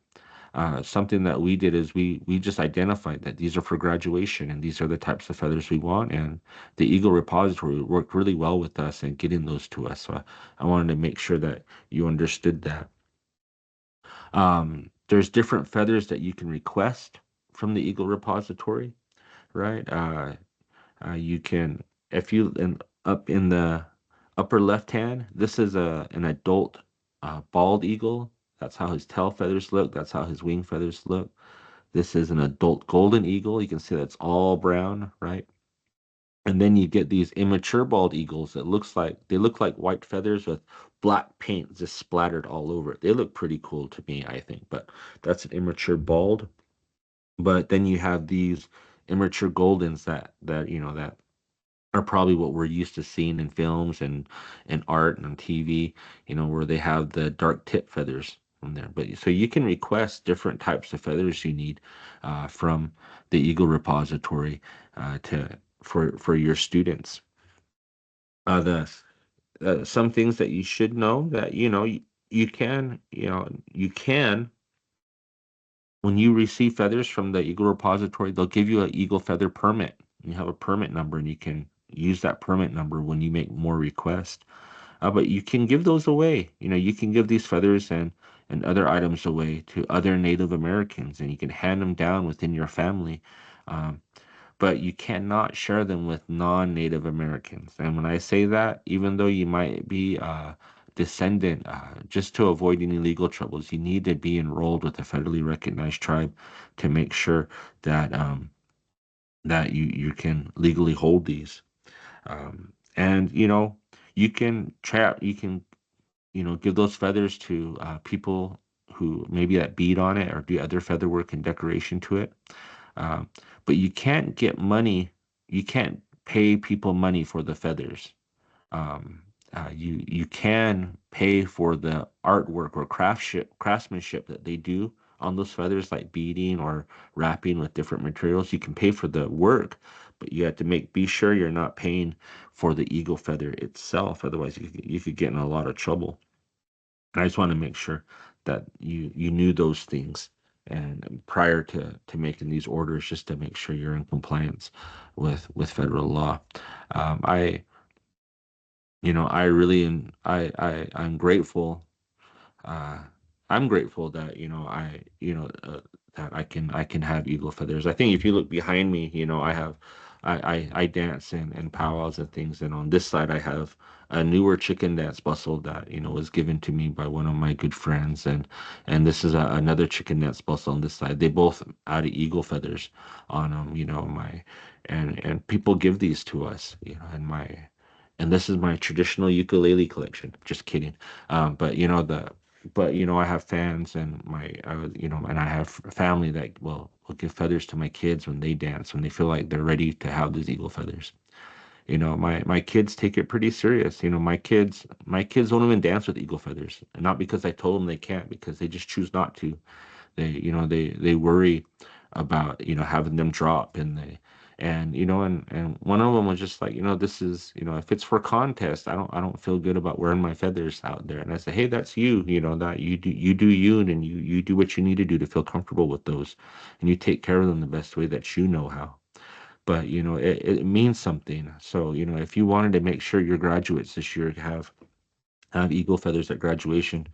Something that we did is we just identified that these are for graduation and these are the types of feathers we want. And the Eagle Repository worked really well with us in getting those to us. So I wanted to make sure that you understood that. There's different feathers that you can request from the Eagle Repository, right? You can, if you up in the upper left hand, this is an adult bald eagle. That's how his tail feathers look. That's how his wing feathers look. This is an adult golden eagle. You can see that's all brown, right? And then you get these immature bald eagles that look like white feathers with black paint just splattered all over it. They look pretty cool to me, I think, but that's an immature bald. But then you have these immature goldens that are probably what we're used to seeing in films and art and on TV, where they have the dark tip feathers from there. But so you can request different types of feathers you need from the Eagle Repository for your students. The some things that you should know that you can, when you receive feathers from the Eagle Repository, they'll give you an Eagle Feather permit. You have a permit number, and you can use that permit number when you make more requests. But you can give those away. You can give these feathers and other items away to other Native Americans, and you can hand them down within your family. But you cannot share them with non-Native Americans. And when I say that, even though you might be a descendant, just to avoid any legal troubles, you need to be enrolled with a federally recognized tribe to make sure that that you can legally hold these. And you can give those feathers to people who maybe that bead on it or do other feather work and decoration to it. But you can't get money. You can't pay people money for the feathers. You can pay for the artwork or craftsmanship that they do on those feathers, like beading or wrapping with different materials. You can pay for the work, but you have to be sure you're not paying for the eagle feather itself. Otherwise, you could get in a lot of trouble. And I just want to make sure that you knew those things and prior to making these orders, just to make sure you're in compliance with federal law. I I really I'm grateful. Uh, I'm grateful that that I can have eagle feathers. I think if you look behind me, I have I dance and powwows and things, and on this side I have a newer chicken dance bustle that was given to me by one of my good friends, and this is another chicken dance bustle on this side. They both out of eagle feathers on them. My and people give these to us, and this is my traditional ukulele collection. Just kidding. But I have fans and and I have family that will give feathers to my kids when they dance, when they feel like they're ready to have these eagle feathers. My kids take it pretty serious. My kids don't even dance with eagle feathers, and not because I told them they can't, because they just choose not to. They worry about having them drop, and one of them was just like, this is, if it's for contest, I don't feel good about wearing my feathers out there. And I said, hey, that's you, that you do you, and you do what you need to do to feel comfortable with those, and you take care of them the best way that you know how. But it means something. So if you wanted to make sure your graduates this year have eagle feathers at graduation,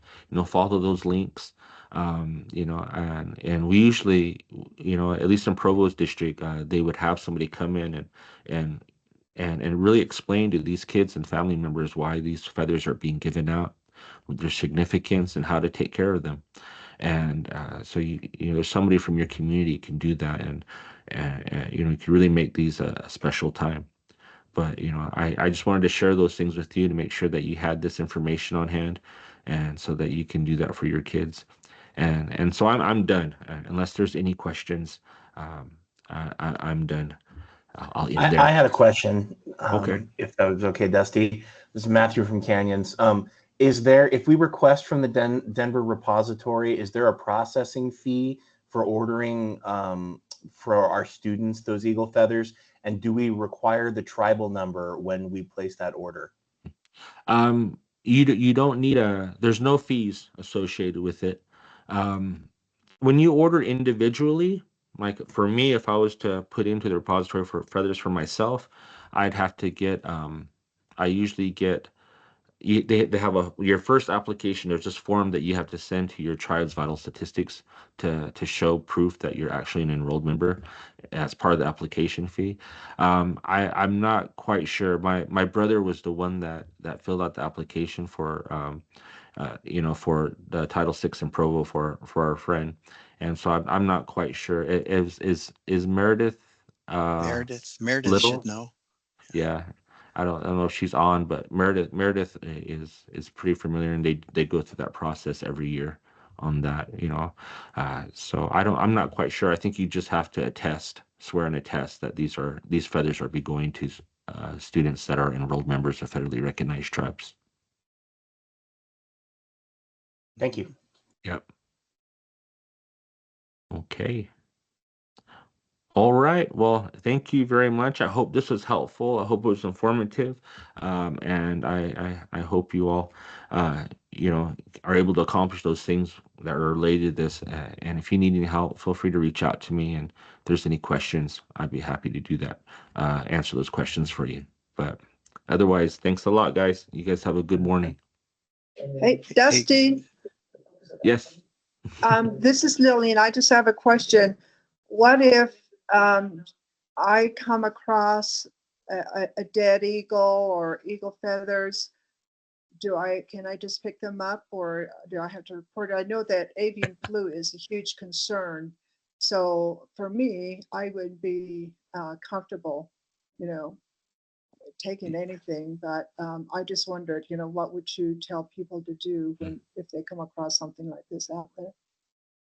follow those links. And we usually, at least in Provo's district, they would have somebody come in and and really explain to these kids and family members why these feathers are being given out, their significance, and how to take care of them. And so somebody from your community can do that, and you can really make these a special time. But I just wanted to share those things with you to make sure that you had this information on hand, and so that you can do that for your kids. And so I'm done. Unless there's any questions, I'm done. I'll end I there. had a question, Okay. if that was okay, Dusty. This is Matthew from Canyons. Is there, if we request from the Denver repository, is there a processing fee for ordering for our students those eagle feathers? And do we require the tribal number when we place that order? You don't need there's no fees associated with it. Um, when you order individually, like for me, if I was to put into the repository for feathers for myself, I'd have to get I usually get they have your first application. There's this form that you have to send to your tribe's vital statistics to show proof that you're actually an enrolled member as part of the application fee. I'm not quite sure. My brother was the one that filled out the application for for the Title VI in Provo for our friend, and so I'm not quite sure. Is Meredith Meredith should little? know. Yeah, I don't know if she's on, but Meredith is pretty familiar, and they go through that process every year on that. So I'm not quite sure. I think you just have to swear and attest that these feathers are be going to students that are enrolled members of federally recognized tribes. Thank you. Yep. Okay. All right. Well, thank you very much. I hope this was helpful. I hope it was informative, and I hope you all, are able to accomplish those things that are related to this. And if you need any help, feel free to reach out to me. And if there's any questions, I'd be happy to do that, answer those questions for you. But otherwise, thanks a lot, guys. You guys have a good morning. Hey, Dusty, Yes. this is Lillian. I just have a question. What if I come across a dead eagle or eagle feathers? Can I just pick them up, or do I have to report it? I know that avian flu is a huge concern. So for me, I would be comfortable, taking anything, but I just wondered, what would you tell people to do if they come across something like this out there?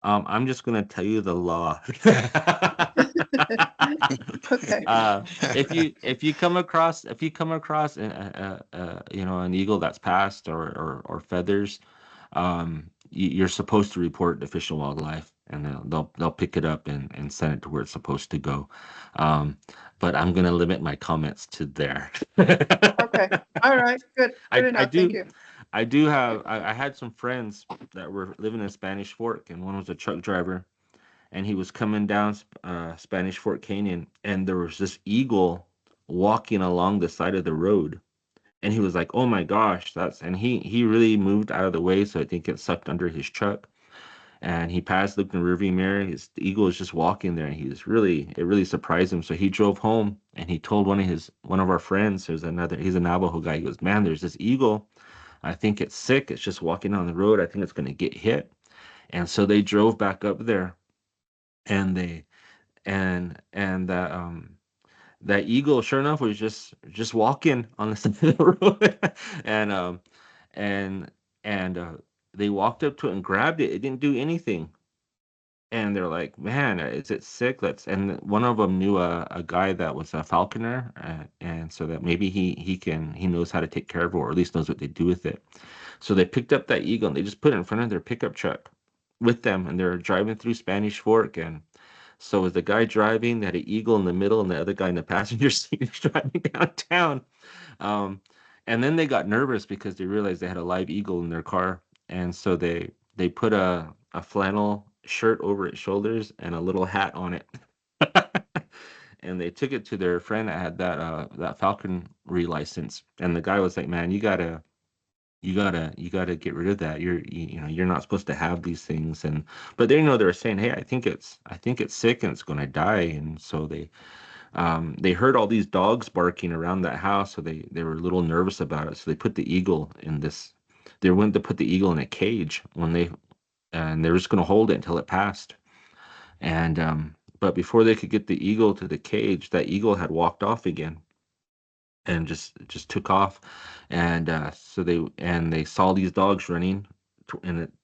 I'm just gonna tell you the law. Okay. If you come across an eagle that's passed or feathers, you're supposed to report to Fish and Wildlife, and they'll pick it up and send it to where it's supposed to go. But I'm gonna limit my comments to there. Okay. All right. Good. I Good enough. do Thank you. I had some friends that were living in Spanish Fork, and one was a truck driver, and he was coming down Spanish Fork Canyon, and there was this eagle walking along the side of the road, and he was like, "Oh my gosh, and he really moved out of the way so I think it sucked under his truck, and he passed, looked in the rearview mirror. The eagle was just walking there, and it really surprised him. So he drove home, and he told one of our friends, he's a Navajo guy. He goes, "Man, there's this eagle. I think it's sick. It's just walking on the road. I think it's going to get hit." And so they drove back up there, and that eagle, sure enough, was just walking on the side of the road, and they walked up to it and grabbed it. It didn't do anything, and they're like, "Man, is it sick?" And one of them knew a guy that was a falconer, and so that maybe he knows how to take care of it, or at least knows what they do with it. So they picked up that eagle and they just put it in front of their pickup truck with them, and they're driving through Spanish Fork. And so as the guy driving, they had an eagle in the middle, and the other guy in the passenger seat is driving downtown. And then they got nervous because they realized they had a live eagle in their car, and so they put a flannel shirt over its shoulders and a little hat on it. And they took it to their friend that had that falconry license, and the guy was like, "Man, you gotta get rid of that. You're not supposed to have these things." But they were saying, "Hey, I think it's sick and it's going to die." And so they heard all these dogs barking around that house, so they were a little nervous about it. So they put the eagle in this. They went to put the eagle in a cage and they were just going to hold it until it passed. And but before they could get the eagle to the cage, that eagle had walked off again and just took off. And so they saw these dogs running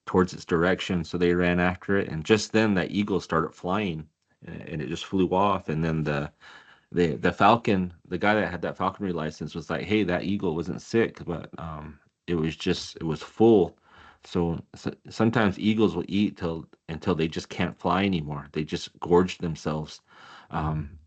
towards its direction, so they ran after it. And just then that eagle started flying, and it just flew off. And then the falcon, the guy that had that falconry license, was like, "Hey, that eagle wasn't sick, but it was full." So sometimes eagles will eat until they just can't fly anymore. They just gorge themselves.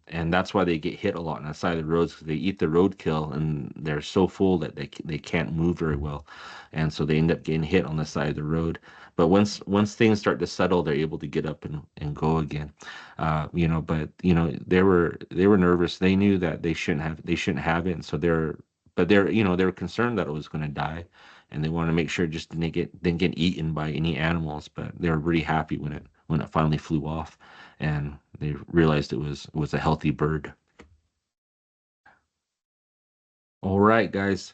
And that's why they get hit a lot on the side of the roads, because they eat the roadkill and they're so full that they can't move very well. And so they end up getting hit on the side of the road. But once things start to settle, they're able to get up and go again. But they were nervous. They knew that they shouldn't have it. And so they were concerned that it was going to die, and they wanted to make sure it just didn't get eaten by any animals. But they were really happy when it finally flew off, and they realized it was a healthy bird. All right, guys.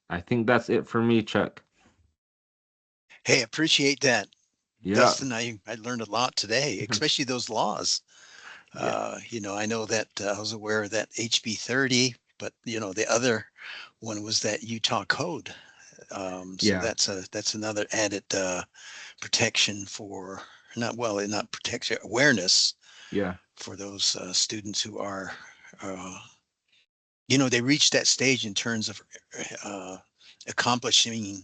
I think that's it for me, Chuck. Hey, appreciate that. Yeah. Dustin, I learned a lot today, especially those laws. Yeah. I know that I was aware of that HB 30, but the other one was that Utah code. So Yeah. that's another added protection for not protection, awareness. Yeah. For those students who are, they reach that stage in terms of accomplishing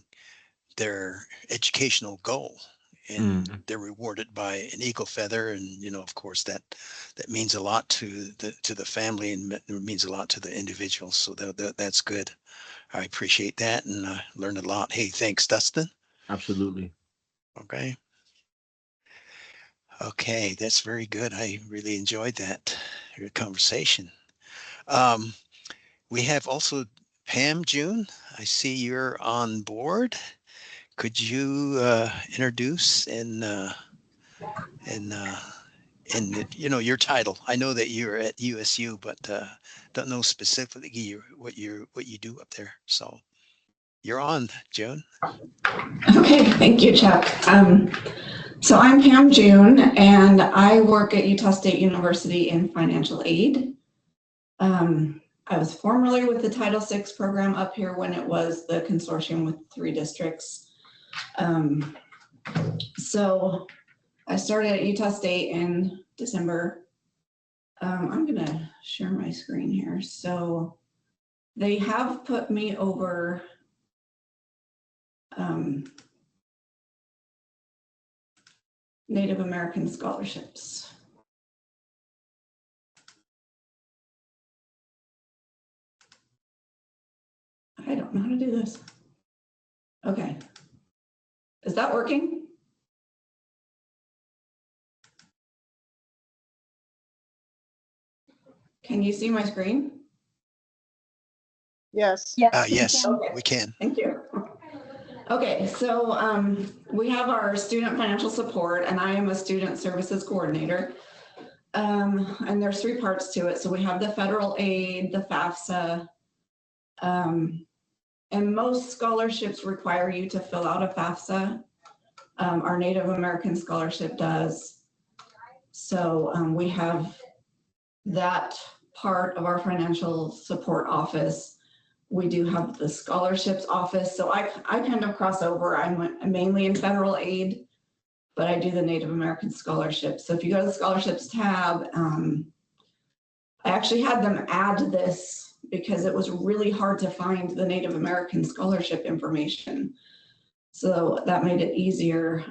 their educational goal, and they're rewarded by an eagle feather. And of course that means a lot to the family, and it means a lot to the individual. So that's good. I appreciate that, and I learned a lot. Hey, thanks, Dustin. Absolutely. Okay, that's very good. I really enjoyed that, your conversation. We have also Pam June. I see you're on board. Could you introduce and your title? I know that you're at USU, but don't know specifically what you do up there. So you're on, June. Okay, thank you, Chuck. So I'm Pam June, and I work at Utah State University in financial aid. I was formerly with the Title VI program up here when it was the consortium with 3 districts. So I started at Utah State in December. I'm gonna share my screen here. So they have put me over Native American scholarships. I don't know how to do this. Okay. Is that working? Can you see my screen? Yes. Yes. we Yes, can. Okay. we can. Thank you. Okay, so we have our student financial support, and I am a student services coordinator. And there's 3 parts to it. So we have the federal aid, the FAFSA, and most scholarships require you to fill out a FAFSA. Our Native American scholarship does. So we have that part of our financial support office. We do have the scholarships office. So I kind of cross over. I'm mainly in federal aid, but I do the Native American scholarship. So if you go to the scholarships tab, I actually had them add this because it was really hard to find the Native American scholarship information. So that made it easier.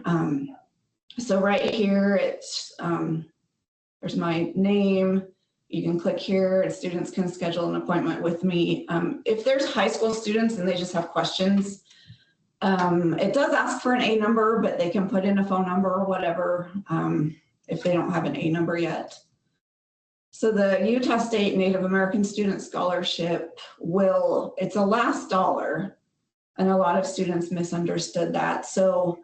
So right here, it's there's my name. You can click here and students can schedule an appointment with me. If there's high school students and they just have questions, it does ask for an A number, but they can put in a phone number or whatever if they don't have an A number yet. So the Utah State Native American Student Scholarship it's a last dollar, and a lot of students misunderstood that. So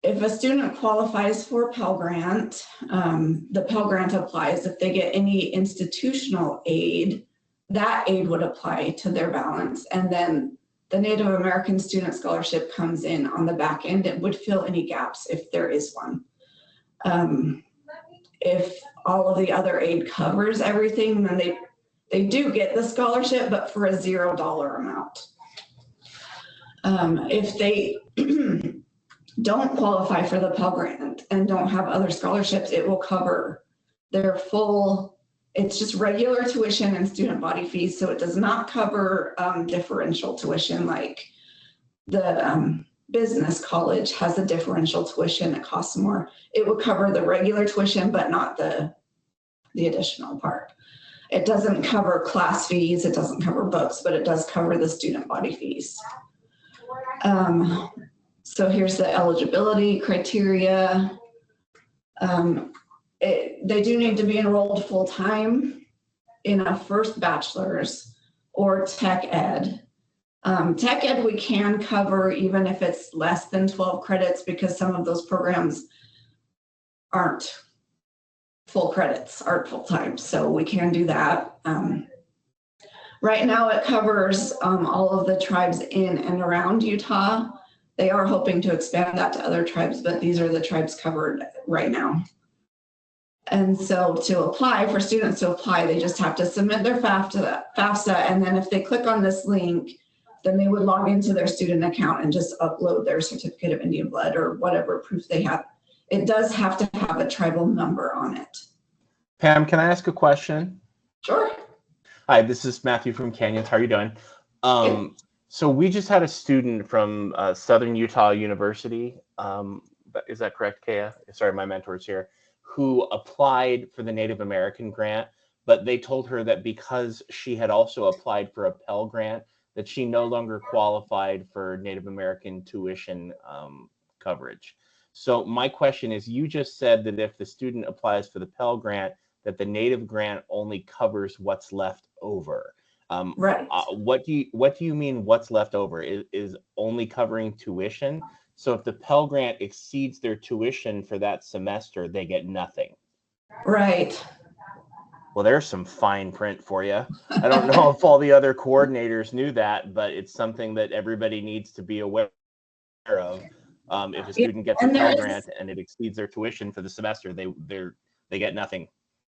if a student qualifies for a Pell Grant, the Pell Grant applies. If they get any institutional aid, that aid would apply to their balance. And then the Native American Student Scholarship comes in on the back end. It would fill any gaps if there is one. If all of the other aid covers everything, then they do get the scholarship, but for a $0 amount. If they don't qualify for the Pell Grant and don't have other scholarships, it will cover their full, it's just regular tuition and student body fees. So it does not cover differential tuition like the business college has a differential tuition that costs more. It will cover the regular tuition, but not the additional part. It doesn't cover class fees, it doesn't cover books, but it does cover the student body fees. So here's the eligibility criteria. They do need to be enrolled full-time in a first bachelor's or tech ed. Tech ed we can cover even if it's less than 12 credits because some of those programs aren't full credits, aren't full-time, so we can do that. Right now it covers all of the tribes in and around Utah. They are hoping to expand that to other tribes, but these are the tribes covered right now. And so to apply, for students to apply, they just have to submit their FAFSA, and then if they click on this link, then they would log into their student account and just upload their certificate of Indian blood or whatever proof they have. It does have to have a tribal number on it. Pam, can I ask a question? Sure. Hi, this is Matthew from Canyons. How are you doing? So we just had a student from Southern Utah University. Is that correct, Kaya? Sorry, my mentor's here. Who applied for the Native American grant, but they told her that because she had also applied for a Pell Grant, that she no longer qualified for Native American tuition coverage. So my question is, you just said that if the student applies for the Pell Grant, that the Native grant only covers what's left over. Right. What do you mean what's left over? Is only covering tuition? So if the Pell Grant exceeds their tuition for that semester, they get nothing. Right. Well, there's some fine print for you. I don't know if all the other coordinators knew that, but it's something that everybody needs to be aware of. If a student gets a Pell Grant and it exceeds their tuition for the semester, they get nothing.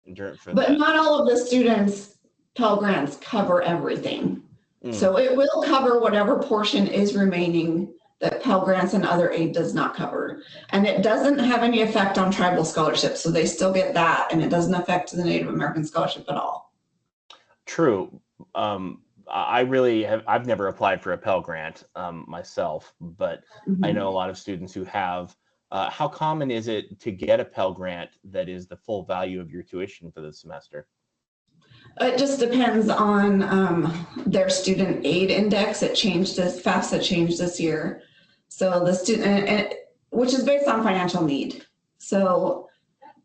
But not all of the students Pell Grants cover everything. Mm. So it will cover whatever portion is remaining that Pell Grants and other aid does not cover. And it doesn't have any effect on tribal scholarships. So they still get that, and it doesn't affect the Native American scholarship at all. True. I've never applied for a Pell Grant myself, but I know a lot of students who have. How common is it to get a Pell Grant that is the full value of your tuition for the semester? It just depends on their student aid index. It changed this, FAFSA changed this year. So the student, which is based on financial need. So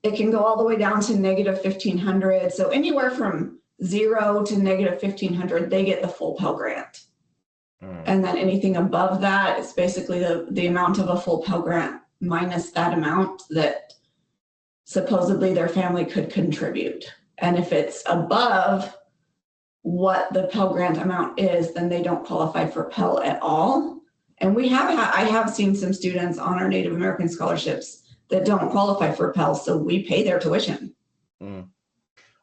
it can go all the way down to negative 1,500. So anywhere from 0 to negative 1,500, they get the full Pell Grant. And then anything above that is basically the amount of a full Pell Grant minus that amount that supposedly their family could contribute. And if it's above what the Pell Grant amount is, then they don't qualify for Pell at all. And I have seen some students on our Native American scholarships that don't qualify for Pell, so we pay their tuition.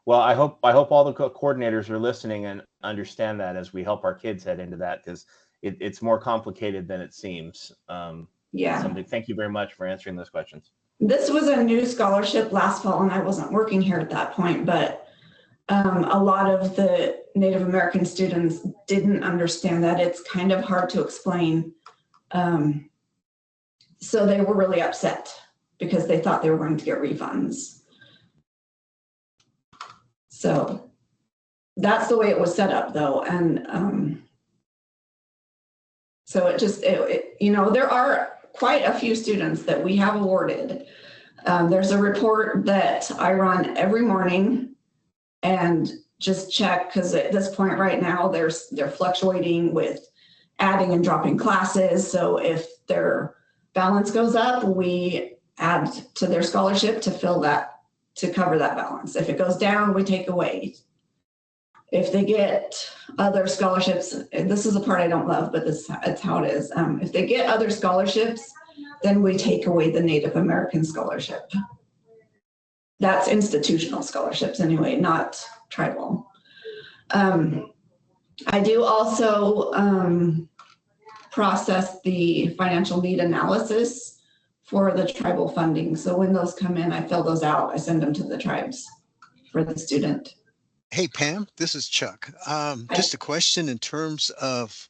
Well, I hope all the coordinators are listening and understand that as we help our kids head into that, because it's more complicated than it seems. Yeah. Thank you very much for answering those questions. This was a new scholarship last fall, and I wasn't working here at that point, but a lot of the Native American students didn't understand that. It's kind of hard to explain. So they were really upset because they thought they were going to get refunds. So that's the way it was set up, though. And so there are quite a few students that we have awarded. There's a report that I run every morning and just check, because at this point right now, they're fluctuating with adding and dropping classes. So if their balance goes up, we add to their scholarship to fill that, to cover that balance. If it goes down, we take away. If they get other scholarships, and this is the part I don't love, but it's how it is. If they get other scholarships, then we take away the Native American scholarship. That's institutional scholarships anyway, not tribal. I do also process the financial need analysis for the tribal funding. So when those come in, I fill those out. I send them to the tribes for the student. Hey, Pam, this is Chuck. Just a question in terms of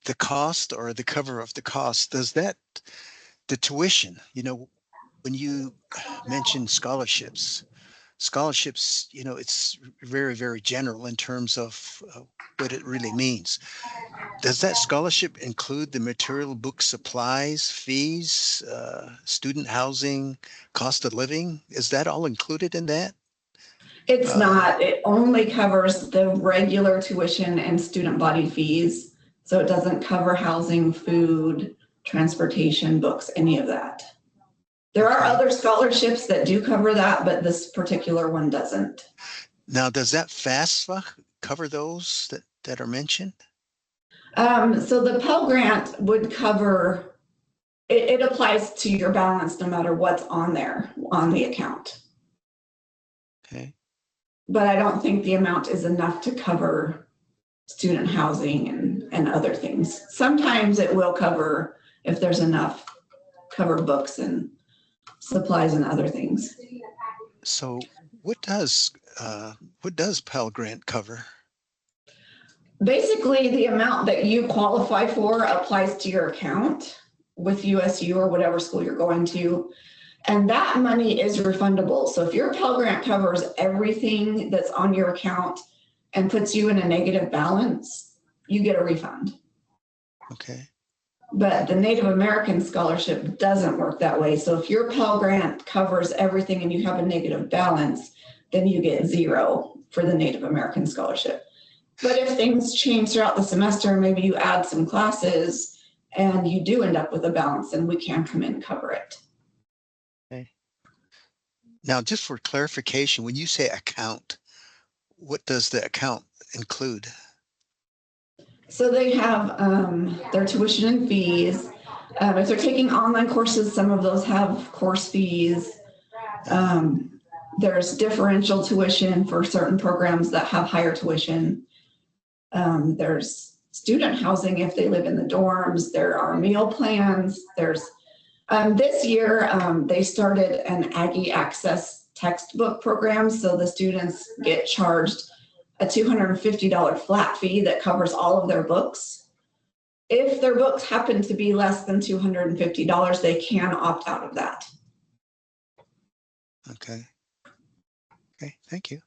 the cost or the cover of the cost. Does the tuition, when you mention scholarships, it's very, very general in terms of what it really means. Does that scholarship include the material, book supplies, fees, student housing, cost of living? Is that all included in that? It's not. It only covers the regular tuition and student body fees. So it doesn't cover housing, food, transportation, books, any of that. There are other scholarships that do cover that, but this particular one doesn't. Now, does that FAFSA cover those that are mentioned? So the Pell Grant would cover, it applies to your balance no matter what's on there on the account. Okay. But I don't think the amount is enough to cover student housing and other things. Sometimes it will cover, if there's enough, cover books and supplies and other things. So what does Pell Grant cover? Basically, the amount that you qualify for applies to your account with USU or whatever school you're going to. And that money is refundable. So if your Pell Grant covers everything that's on your account and puts you in a negative balance, you get a refund. Okay. But the Native American scholarship doesn't work that way. So if your Pell Grant covers everything and you have a negative balance, then you get 0 for the Native American scholarship. But if things change throughout the semester, maybe you add some classes and you do end up with a balance, then we can come in and cover it. Now, just for clarification, when you say account, what does the account include? So they have their tuition and fees. If they're taking online courses, some of those have course fees. There's differential tuition for certain programs that have higher tuition. There's student housing if they live in the dorms. There are meal plans. There's this year they started an Aggie Access textbook program, so the students get charged a $250 flat fee that covers all of their books. If their books happen to be less than $250, they can opt out of that. Okay. Okay, thank you.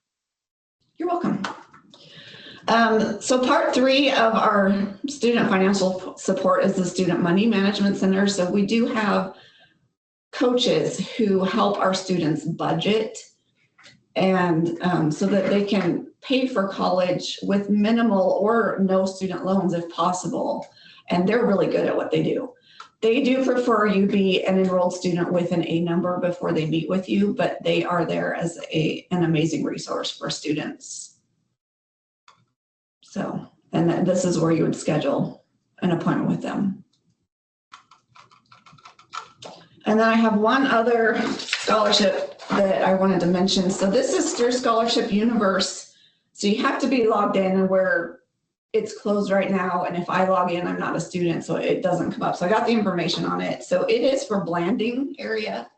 You're welcome. So part 3 of our student financial support is the Student Money Management Center. So we do have coaches who help our students budget, and so that they can pay for college with minimal or no student loans if possible. And they're really good at what they do. They do prefer you be an enrolled student with an A number before they meet with you, but they are there as an amazing resource for students. So, and this is where you would schedule an appointment with them. And then I have one other scholarship that I wanted to mention. So this is Steer Scholarship Universe. So you have to be logged in, and where it's closed right now. And if I log in, I'm not a student, so it doesn't come up. So I got the information on it. So it is for Blanding area.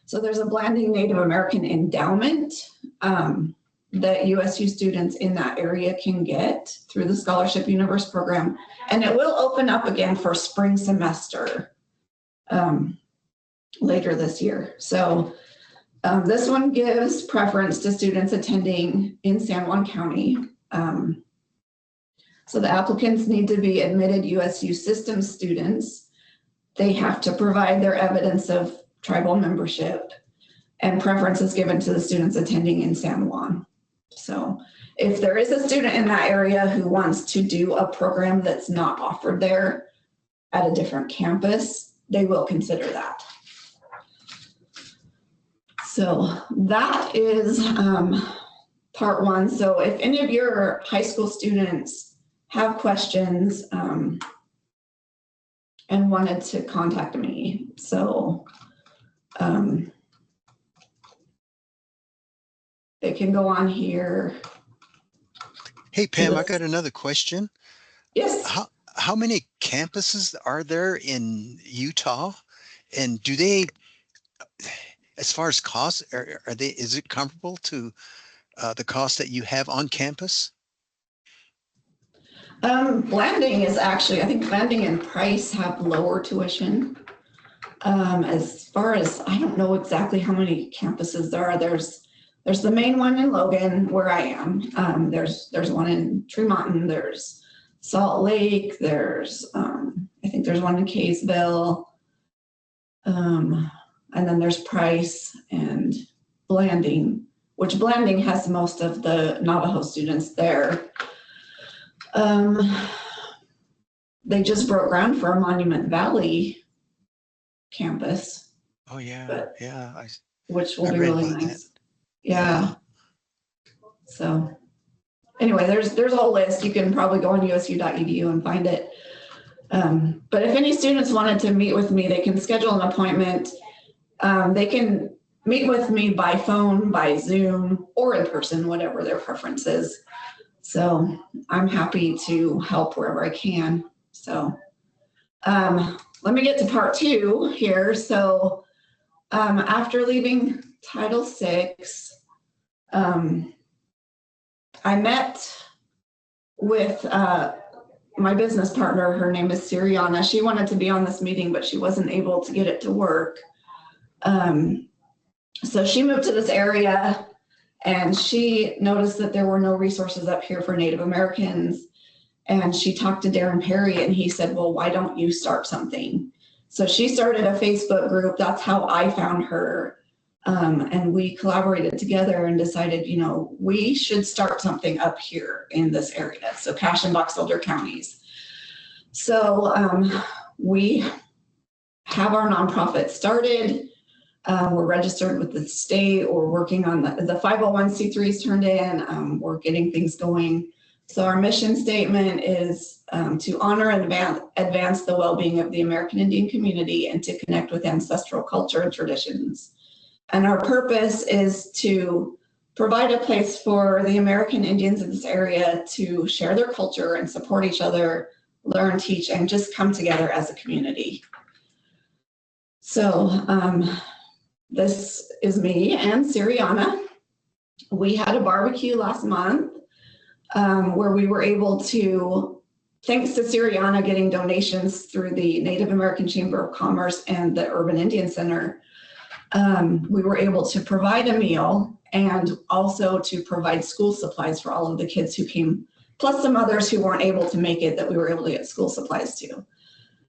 So there's a Blanding Native American endowment that USU students in that area can get through the Scholarship Universe program. And it will open up again for spring semester later this year. So this one gives preference to students attending in San Juan County. So the applicants need to be admitted USU system students. They have to provide their evidence of tribal membership, and preference is given to the students attending in San Juan. So if there is a student in that area who wants to do a program that's not offered there at a different campus, they will consider that. So that is part 1. So if any of your high school students have questions and wanted to contact me, so they can go on here. Hey, Pam, I got another question. Yes. How many campuses are there in Utah? And do they, as far as costs, is it comparable to the cost that you have on campus? Blanding is actually, I think Blanding and Price have lower tuition. As far as, I don't know exactly how many campuses there are. There's the main one in Logan where I am. There's one in Tremonton. There's Salt Lake. There's, I think there's one in Kaysville. And then there's Price and Blanding, which Blanding has most of the Navajo students there. They just broke ground for a Monument Valley campus. Oh yeah, but, yeah. Which will I be read really about nice. that. Yeah. So anyway, there's a whole list. You can probably go on usu.edu and find it. But if any students wanted to meet with me, they can schedule an appointment. They can meet with me by phone, by Zoom, or in person, whatever their preference is. So I'm happy to help wherever I can. So let me get to part 2 here. So after leaving Title VI, I met with my business partner. Her name is Siriana. She wanted to be on this meeting, but she wasn't able to get it to work. So she moved to this area, and she noticed that there were no resources up here for Native Americans. And she talked to Darren Perry, and he said, well, why don't you start something? So she started a Facebook group. That's how I found her. And we collaborated together and decided, you know, we should start something up here in this area. So Cache and Box Elder counties. So we have our nonprofit started. We're registered with the state. We're working on the 501c3s turned in. We're getting things going. So our mission statement is to honor and advance the well-being of the American Indian community and to connect with ancestral culture and traditions. And our purpose is to provide a place for the American Indians in this area to share their culture and support each other, learn, teach, and just come together as a community. So this is me and Siriana. We had a barbecue last month where we were able to, thanks to Siriana getting donations through the Native American Chamber of Commerce and the Urban Indian Center, we were able to provide a meal and also to provide school supplies for all of the kids who came, plus some others who weren't able to make it that we were able to get school supplies to.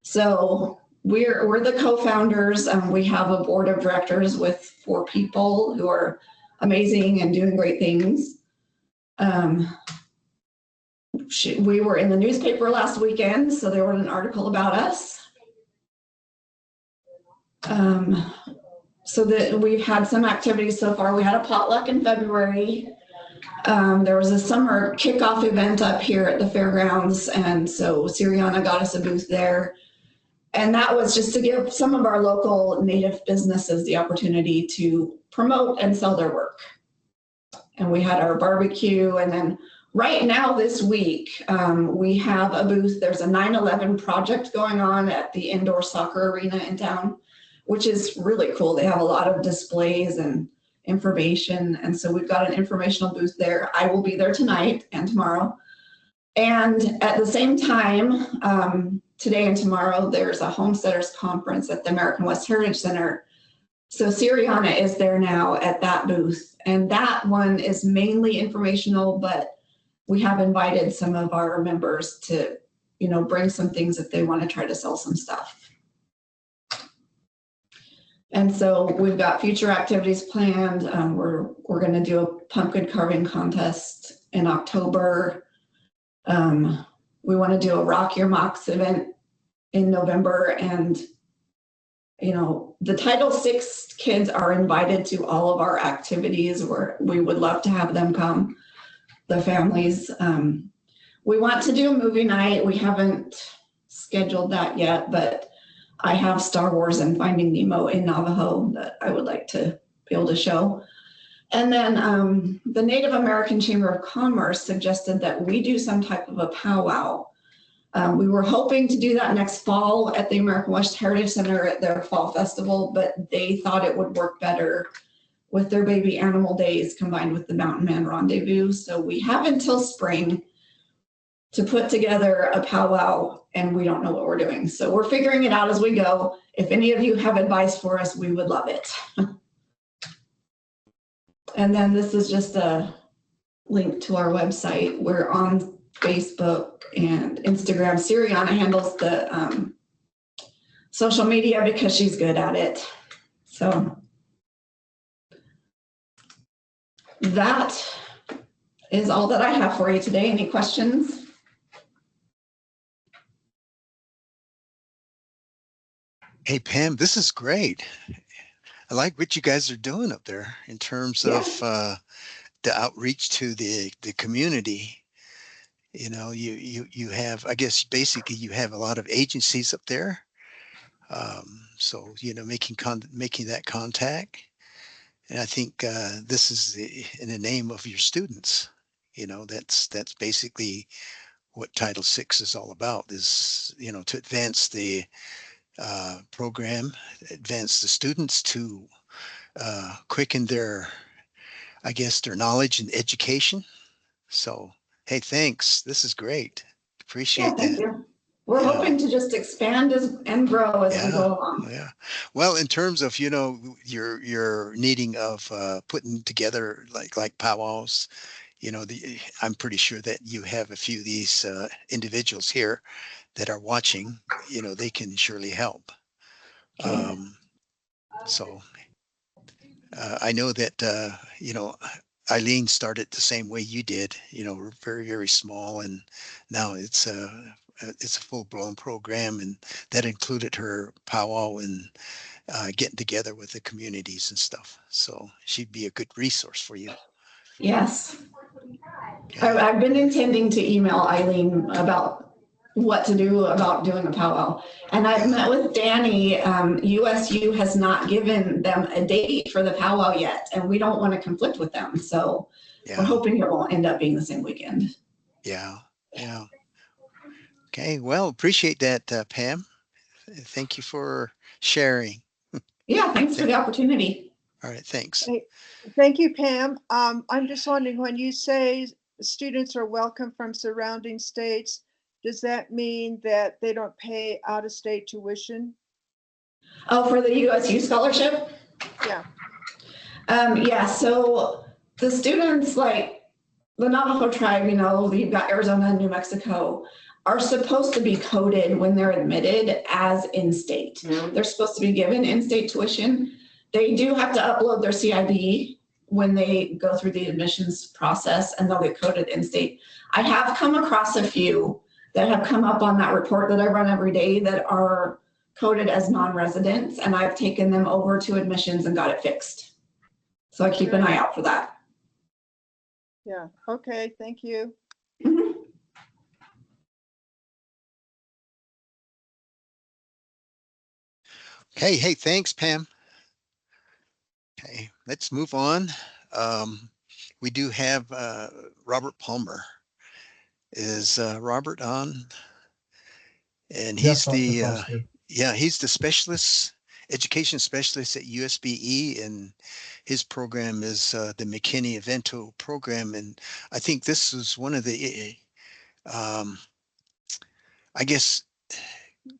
So we're the co-founders. We have a board of directors with 4 people who are amazing and doing great things. We were in the newspaper last weekend, so there was an article about us. So that we've had some activities so far. We had a potluck in February. There was a summer kickoff event up here at the fairgrounds, and so Siriana got us a booth there. And that was just to give some of our local Native businesses the opportunity to promote and sell their work. And we had our barbecue, and then right now this week, we have a booth. There's a 9/11 project going on at the indoor soccer arena in town, which is really cool. They have a lot of displays and information. And so we've got an informational booth there. I will be there tonight and tomorrow. And at the same time, today and tomorrow, there's a homesteaders conference at the American West Heritage Center. So Siriana is there now at that booth. And that one is mainly informational, but we have invited some of our members to, bring some things if they want to try to sell some stuff. And so we've got future activities planned. We're going to do a pumpkin carving contest in October. We want to do a Rock Your Mocks event in November. And, the Title VI kids are invited to all of our activities where we would love to have them come, the families. We want to do a movie night. We haven't scheduled that yet, but I have Star Wars and Finding Nemo in Navajo that I would like to be able to show. And then the Native American Chamber of Commerce suggested that we do some type of a powwow. We were hoping to do that next fall at the American West Heritage Center at their fall festival, but they thought it would work better with their baby animal days combined with the Mountain Man Rendezvous. So we have until spring to put together a powwow, and we don't know what we're doing. So we're figuring it out as we go. If any of you have advice for us, we would love it. And then this is just a link to our website. We're on Facebook and Instagram. Siriana handles the social media because she's good at it. So that is all that I have for you today. Any questions? Hey, Pam, this is great. I like what you guys are doing up there in terms of the outreach to the community. You have, I guess, basically you have a lot of agencies up there. So, making that contact. And I think this is in the name of your students. That's basically what Title VI is all about, is, to advance the program, advance the students, to quicken their knowledge and education. So, hey, thanks. This is great. Appreciate Thank that. you. We're hoping to just expand and grow as we go along. Yeah. Well, in terms of, your needing of putting together like powwows, I'm pretty sure that you have a few of these individuals here that are watching, they can surely help. So I know that, Eileen started the same way you did, very, very small. And now it's a full-blown program, and that included her powwow and getting together with the communities and stuff. So she'd be a good resource for you. Yes. I've been intending to email Eileen about what to do about doing a powwow. And I've met with Danny. USU has not given them a date for the powwow yet, and we don't want to conflict with them. So we're Yeah, hoping it won't end up being the same weekend. yeah, yeah. Okay, well, appreciate that, Pam. Thank you for sharing. Yeah, thanks for the opportunity. All right, thanks. Thank you, Pam. I'm just wondering, when you say students are welcome from surrounding states, does that mean that they don't pay out-of-state tuition? Oh, for the USU scholarship? Yeah. Yeah, so the students, like the Navajo tribe, you know, you've got Arizona and New Mexico, are supposed to be coded when they're admitted as in-state. They're supposed to be given in-state tuition. They do have to upload their CID when they go through the admissions process, and they'll get coded in-state. I have come across a few that have come up on that report that I run every day that are coded as non-residents, and I've taken them over to admissions and got it fixed. So I keep an eye out for that. Yeah, okay, thank you. Mhm. Hey, thanks, Pam. Okay, let's move on. We do have Robert Palmer. Is Robert on? And he's Yes, Dr. the Foster. he's the specialist, education specialist at USBE, and his program is the McKinney-Vento program. And I think this is one of the I guess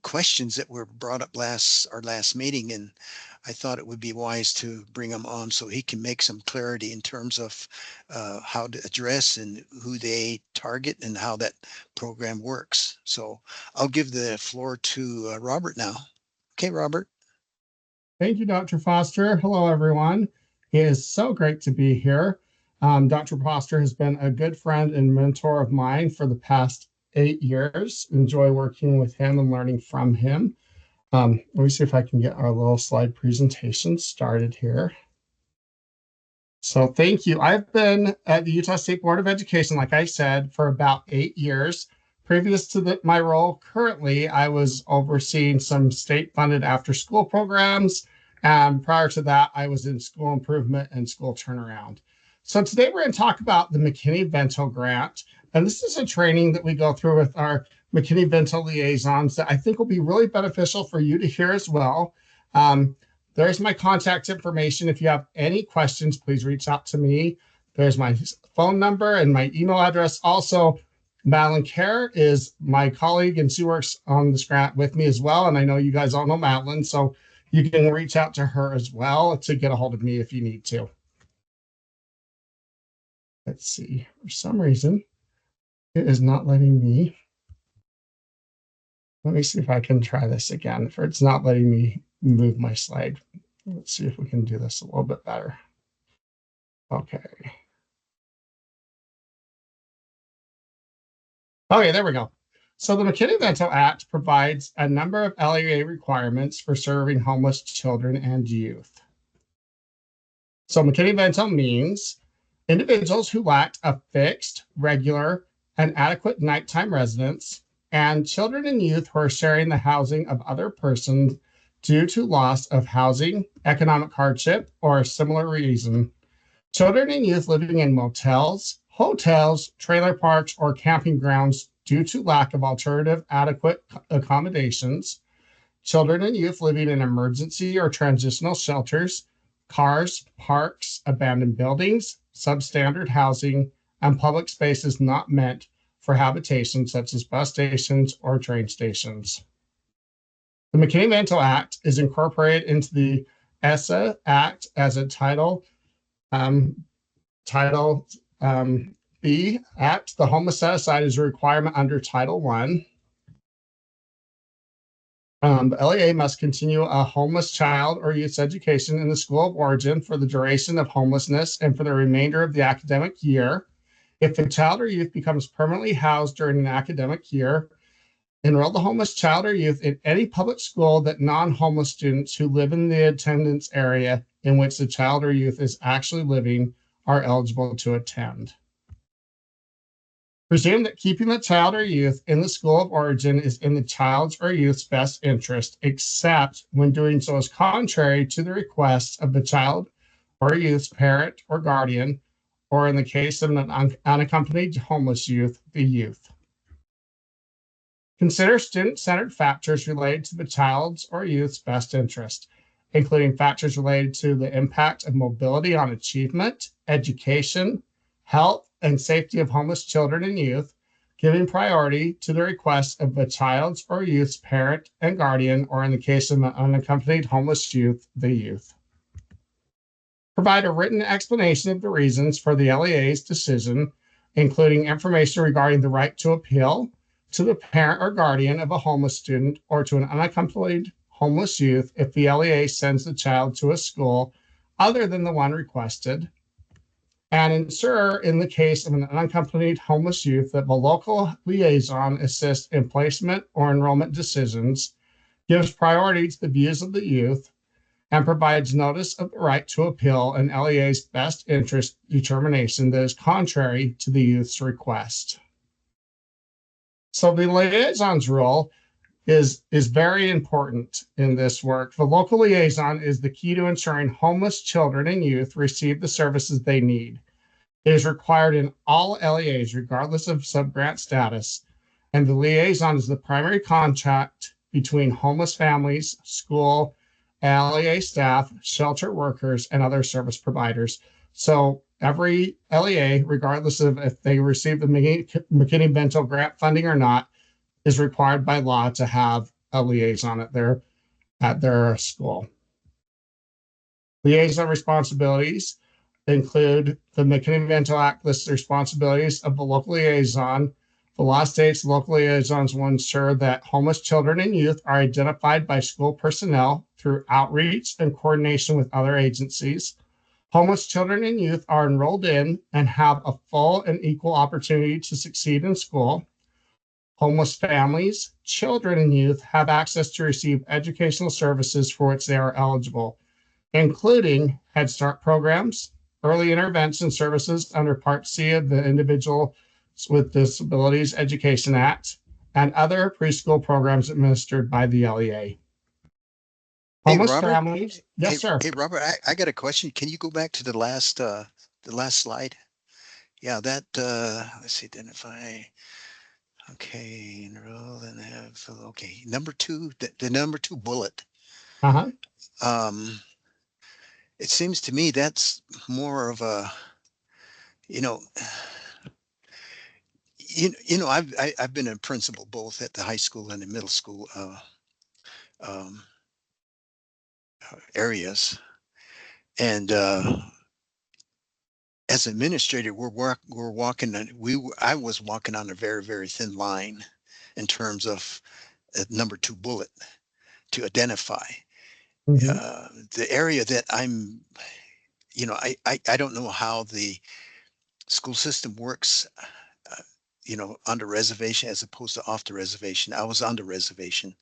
questions that were brought up our last meeting, and I thought it would be wise to bring him on so he can make some clarity in terms of how to address and who they target and how that program works. So I'll give the floor to Robert now. Okay, Robert. Thank you, Dr. Foster. Hello, everyone. It is so great to be here. Dr. Foster has been a good friend and mentor of mine for the past 8 years. Enjoy working with him and learning from him. Let me see if I can get our little slide presentation started here. So thank you. I've been at the Utah State Board of Education, like I said, for about 8 years. Previous to my role currently, I was overseeing some state-funded after-school programs. And prior to that, I was in school improvement and school turnaround. So today we're going to talk about the McKinney-Vento grant. And this is a training that we go through with our McKinney-Vento liaisons that I think will be really beneficial for you to hear as well. There's my contact information. If you have any questions, please reach out to me. There's my phone number and my email address. Also, Madeline Kerr is my colleague, and she works on this grant with me as well. And I know you guys all know Madeline, so you can reach out to her as well to get a hold of me if you need to. Let's see, for some reason, it is not letting me. Let me see if I can try this again. If it's not letting me move my slide. Let's see if we can do this a little bit better. Okay. Okay, there we go. So the McKinney-Vento Act provides a number of LEA requirements for serving homeless children and youth. So McKinney-Vento means individuals who lack a fixed, regular, and adequate nighttime residence, and children and youth who are sharing the housing of other persons due to loss of housing, economic hardship, or a similar reason. Children and youth living in motels, hotels, trailer parks, or camping grounds due to lack of alternative adequate accommodations. Children and youth living in emergency or transitional shelters, cars, parks, abandoned buildings, substandard housing, and public spaces not meant for habitation, such as bus stations or train stations. The McKinney-Vento Act is incorporated into the ESSA Act as a Title B Act. The homeless set aside is a requirement under Title I. The LEA must continue a homeless child or youth's education in the school of origin for the duration of homelessness and for the remainder of the academic year. If the child or youth becomes permanently housed during an academic year, enroll the homeless child or youth in any public school that non-homeless students who live in the attendance area in which the child or youth is actually living are eligible to attend. Presume that keeping the child or youth in the school of origin is in the child's or youth's best interest, except when doing so is contrary to the requests of the child or youth's parent or guardian, or in the case of an unaccompanied homeless youth, the youth. Consider student-centered factors related to the child's or youth's best interest, including factors related to the impact of mobility on achievement, education, health, and safety of homeless children and youth, giving priority to the requests of the child's or youth's parent and guardian, or in the case of an unaccompanied homeless youth, the youth. Provide a written explanation of the reasons for the LEA's decision, including information regarding the right to appeal to the parent or guardian of a homeless student or to an unaccompanied homeless youth if the LEA sends the child to a school other than the one requested, and ensure in the case of an unaccompanied homeless youth that the local liaison assists in placement or enrollment decisions, gives priority to the views of the youth, and provides notice of the right to appeal an LEA's best interest determination that is contrary to the youth's request. So the liaison's role is very important in this work. The local liaison is the key to ensuring homeless children and youth receive the services they need. It is required in all LEAs, regardless of subgrant status, and the liaison is the primary contact between homeless families, school, LEA staff, shelter workers, and other service providers. So every LEA, regardless of if they receive the McKinney-Vento grant funding or not, is required by law to have a liaison at their school. Liaison responsibilities include the McKinney-Vento Act lists the responsibilities of the local liaison. The law states local liaisons will ensure that homeless children and youth are identified by school personnel through outreach and coordination with other agencies. Homeless children and youth are enrolled in and have a full and equal opportunity to succeed in school. Homeless families, children, and youth have access to receive educational services for which they are eligible, including Head Start programs, early intervention services under Part C of the Individuals with Disabilities Education Act, and other preschool programs administered by the LEA. Homeless Robert? families, yes, sir. Hey, Robert, I got a question. Can you go back to the last slide? Yeah, that, let's see, identify. Okay, enroll and have, okay, number 2, the number 2 bullet. Uh-huh. It seems to me that's more of a, I've been a principal both at the high school and the middle school areas, and as administrator, I was walking on a very, very thin line in terms of number 2 bullet to identify. The area that I'm, I don't know how the school system works, on the reservation as opposed to off the reservation. I was on the reservation.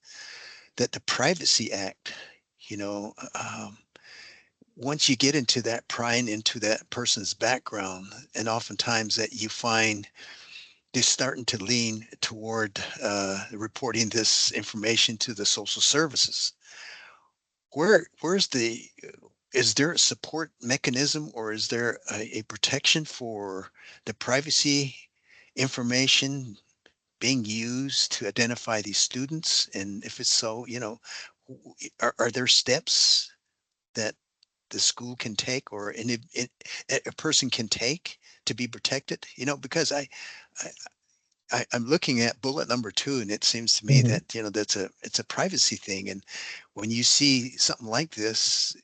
That the Privacy Act, once you get into that, prying into that person's background, and oftentimes that you find they're starting to lean toward reporting this information to the social services. Is there a support mechanism, or is there a protection for the privacy information being used to identify these students? And if it's so, are there steps that the school can take, or a person can take to be protected? Because I'm looking at bullet number 2, and it seems to me that it's a privacy thing. And when you see something like this,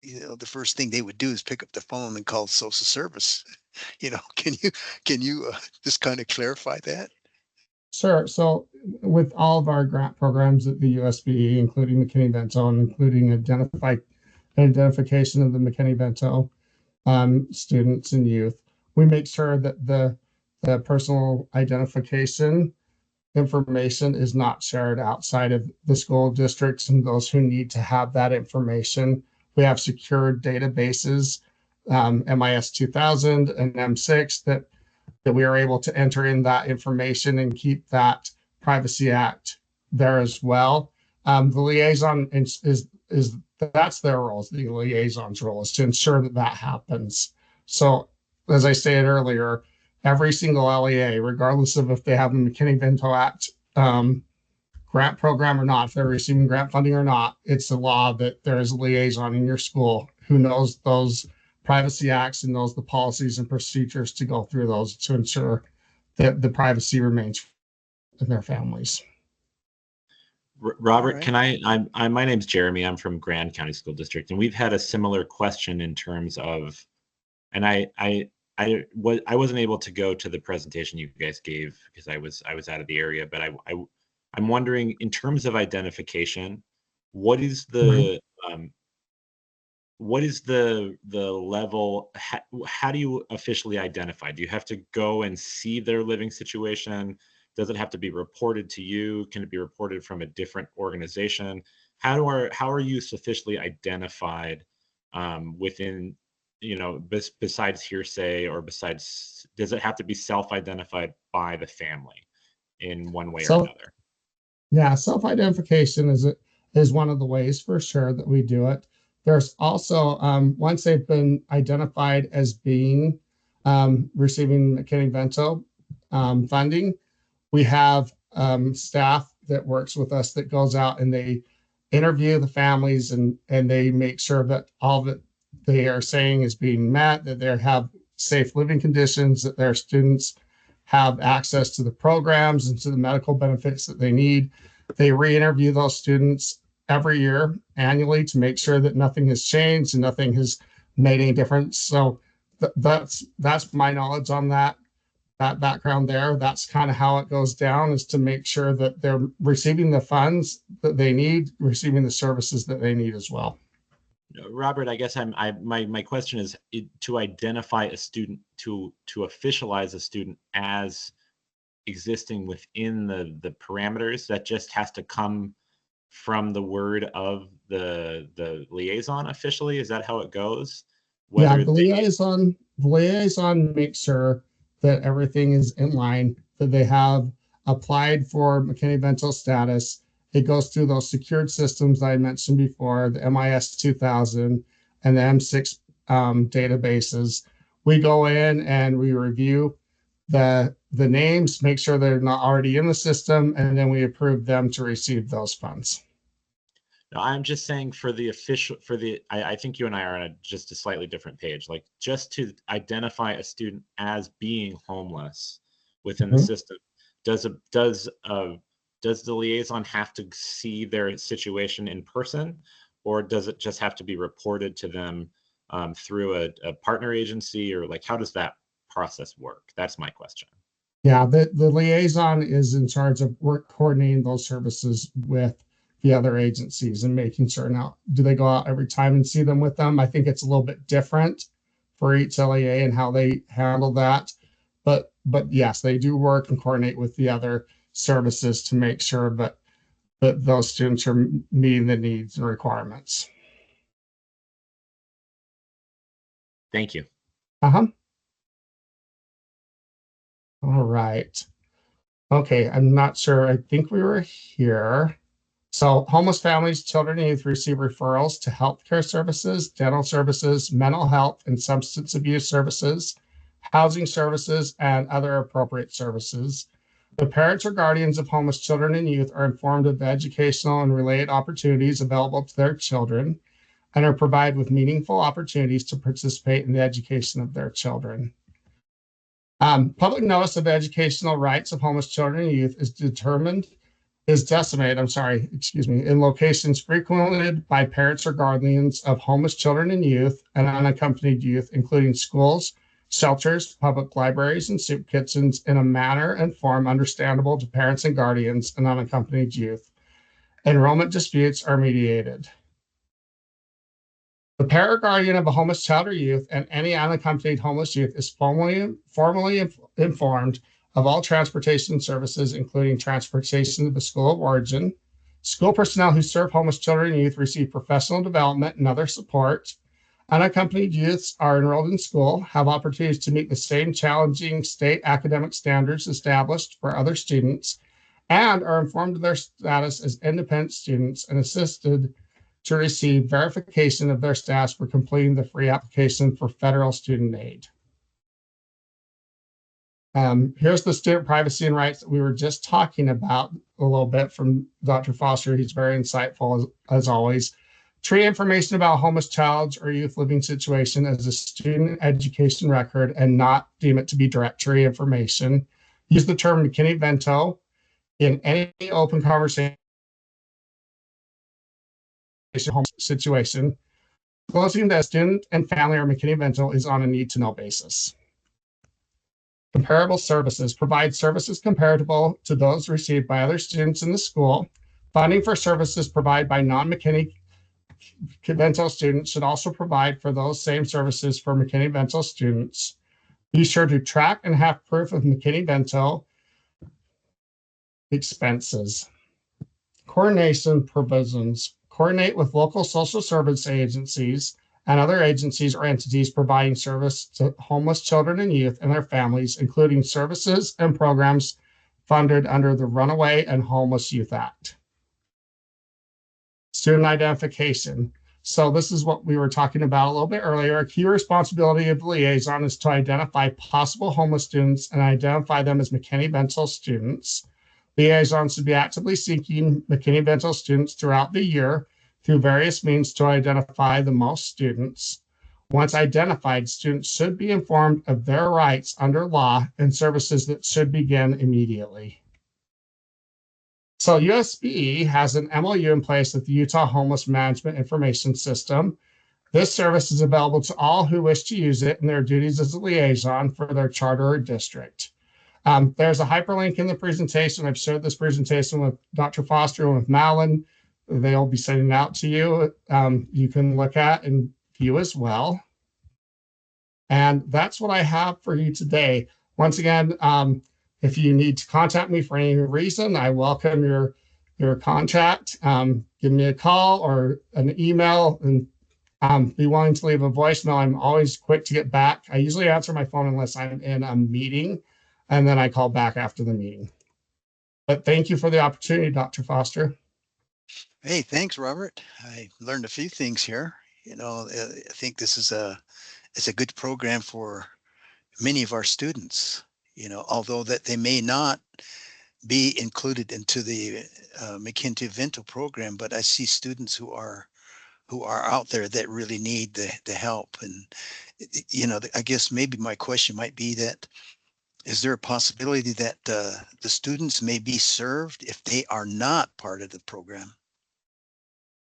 the first thing they would do is pick up the phone and call social service. Can you just kind of clarify that? Sure. So with all of our grant programs at the USBE, including McKinney-Vento, and including identification of the McKinney-Vento students and youth, we make sure that the personal identification information is not shared outside of the school districts and those who need to have that information. We have secured databases, MIS 2000 and M6, that that we are able to enter in that information and keep that Privacy Act there as well. The liaison is that's their role. The liaison's role is to ensure that that happens. So, as I stated earlier, every single LEA, regardless of if they have a McKinney-Vento Act grant program or not, if they're receiving grant funding or not, it's a law that there is a liaison in your school who knows those privacy acts and knows the policies and procedures to go through those to ensure that the privacy remains in their families. Robert, All right. can I, my name's Jeremy. I'm from Grand County School District, and we've had a similar question in terms of, and I wasn't able to go to the presentation you guys gave because I was out of the area, but I'm wondering, in terms of identification, what is the level? How do you officially identify? Do you have to go and see their living situation? Does it have to be reported to you? Can it be reported from a different organization? How are you officially identified within, besides hearsay, or besides, does it have to be self-identified by the family in one way or another? Yeah, self-identification is one of the ways for sure that we do it. There's also, once they've been identified as being receiving McKinney-Vento funding, we have staff that works with us that goes out and they interview the families and they make sure that all that they are saying is being met, that they have safe living conditions, that their students have access to the programs and to the medical benefits that they need. They re-interview those students every year, annually, to make sure that nothing has changed and nothing has made any difference. So that's my knowledge on that background there. That's kind of how it goes down, is to make sure that they're receiving the funds that they need, receiving the services that they need as well. Robert, I guess my question is to identify a student, to officialize a student as existing within the parameters. That just has to come from the word of the liaison officially. Is that how it goes? Yeah, the liaison makes sure that everything is in line, that they have applied for McKinney-Vento status. It goes through those secured systems that I mentioned before, the MIS 2000 and the M6 databases. We go in and we review the names, make sure they're not already in the system, and then we approve them to receive those funds. No, I'm just saying for the official, I think you and I are on just a slightly different page. Like, just to identify a student as being homeless within the system, does the liaison have to see their situation in person, or does it just have to be reported to them through a partner agency, or like, how does that process work? That's my question. Yeah, the liaison is in charge of coordinating those services with the other agencies and making sure. Now, do they go out every time and see them with them? I think it's a little bit different for each LEA and how they handle that. But yes, they do work and coordinate with the other services to make sure that those students are meeting the needs and requirements. Thank you. All right. Okay, I'm not sure. I think we were here. So homeless families, children, and youth receive referrals to healthcare services, dental services, mental health and substance abuse services, housing services, and other appropriate services. The parents or guardians of homeless children and youth are informed of the educational and related opportunities available to their children and are provided with meaningful opportunities to participate in the education of their children. Public notice of the educational rights of homeless children and youth is decimated in locations frequented by parents or guardians of homeless children and youth and unaccompanied youth, including schools, shelters, public libraries, and soup kitchens, in a manner and form understandable to parents and guardians and unaccompanied youth. Enrollment disputes are mediated. The parent or guardian of a homeless child or youth and any unaccompanied homeless youth is formally informed of all transportation services, including transportation to the school of origin. School personnel who serve homeless children and youth receive professional development and other support. Unaccompanied youths are enrolled in school, have opportunities to meet the same challenging state academic standards established for other students, and are informed of their status as independent students and assisted to receive verification of their status for completing the free application for federal student aid. Here's the student privacy and rights that we were just talking about a little bit from Dr. Foster. He's very insightful as always. Treat information about a homeless child or youth living situation as a student education record and not deem it to be directory information. Use the term McKinney-Vento in any open conversation situation. Closing that student and family or McKinney-Vento is on a need-to-know basis. Comparable services. Provide services comparable to those received by other students in the school. Funding for services provided by non-McKinney-Vento students should also provide for those same services for McKinney-Vento students. Be sure to track and have proof of McKinney-Vento expenses. Coordination provisions. Coordinate with local social service agencies and other agencies or entities providing service to homeless children and youth and their families, including services and programs funded under the Runaway and Homeless Youth Act. Student identification. So this is what we were talking about a little bit earlier. A key responsibility of the liaison is to identify possible homeless students and identify them as McKinney-Vento students. Liaisons should be actively seeking McKinney-Vento students throughout the year through various means to identify the most students. Once identified, students should be informed of their rights under law and services that should begin immediately. So USB has an MOU in place with the Utah Homeless Management Information System. This service is available to all who wish to use it in their duties as a liaison for their charter or district. There's a hyperlink in the presentation. I've shared this presentation with Dr. Foster and with Malin. They'll be sending it out to you. You can look at and view as well. And that's what I have for you today. Once again, if you need to contact me for any reason, I welcome your contact. Give me a call or an email and be willing to leave a voicemail. I'm always quick to get back. I usually answer my phone unless I'm in a meeting, and then I call back after the meeting. But thank you for the opportunity, Dr. Foster. Hey, thanks, Robert. I learned a few things here. You know, I think this is it's a good program for many of our students, you know, although that they may not be included into the McKinney-Vento program, but I see students who are out there that really need the help. And, you know, I guess maybe my question might be that, is there a possibility that the students may be served if they are not part of the program?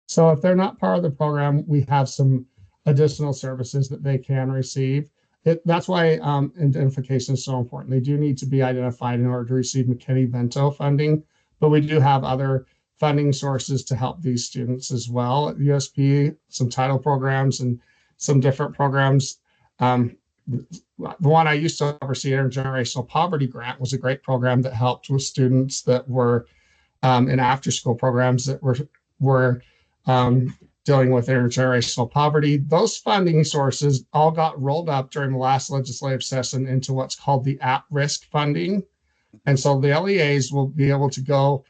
So if they're not part of the program, we have some additional services that they can receive. That's why identification is so important. They do need to be identified in order to receive McKinney-Vento funding, but we do have other funding sources to help these students as well at USP, some title programs and some different programs. The one I used to oversee, Intergenerational Poverty Grant, was a great program that helped with students that were in after-school programs that were dealing with intergenerational poverty. Those funding sources all got rolled up during the last legislative session into what's called the at-risk funding. And so the LEAs will be able to go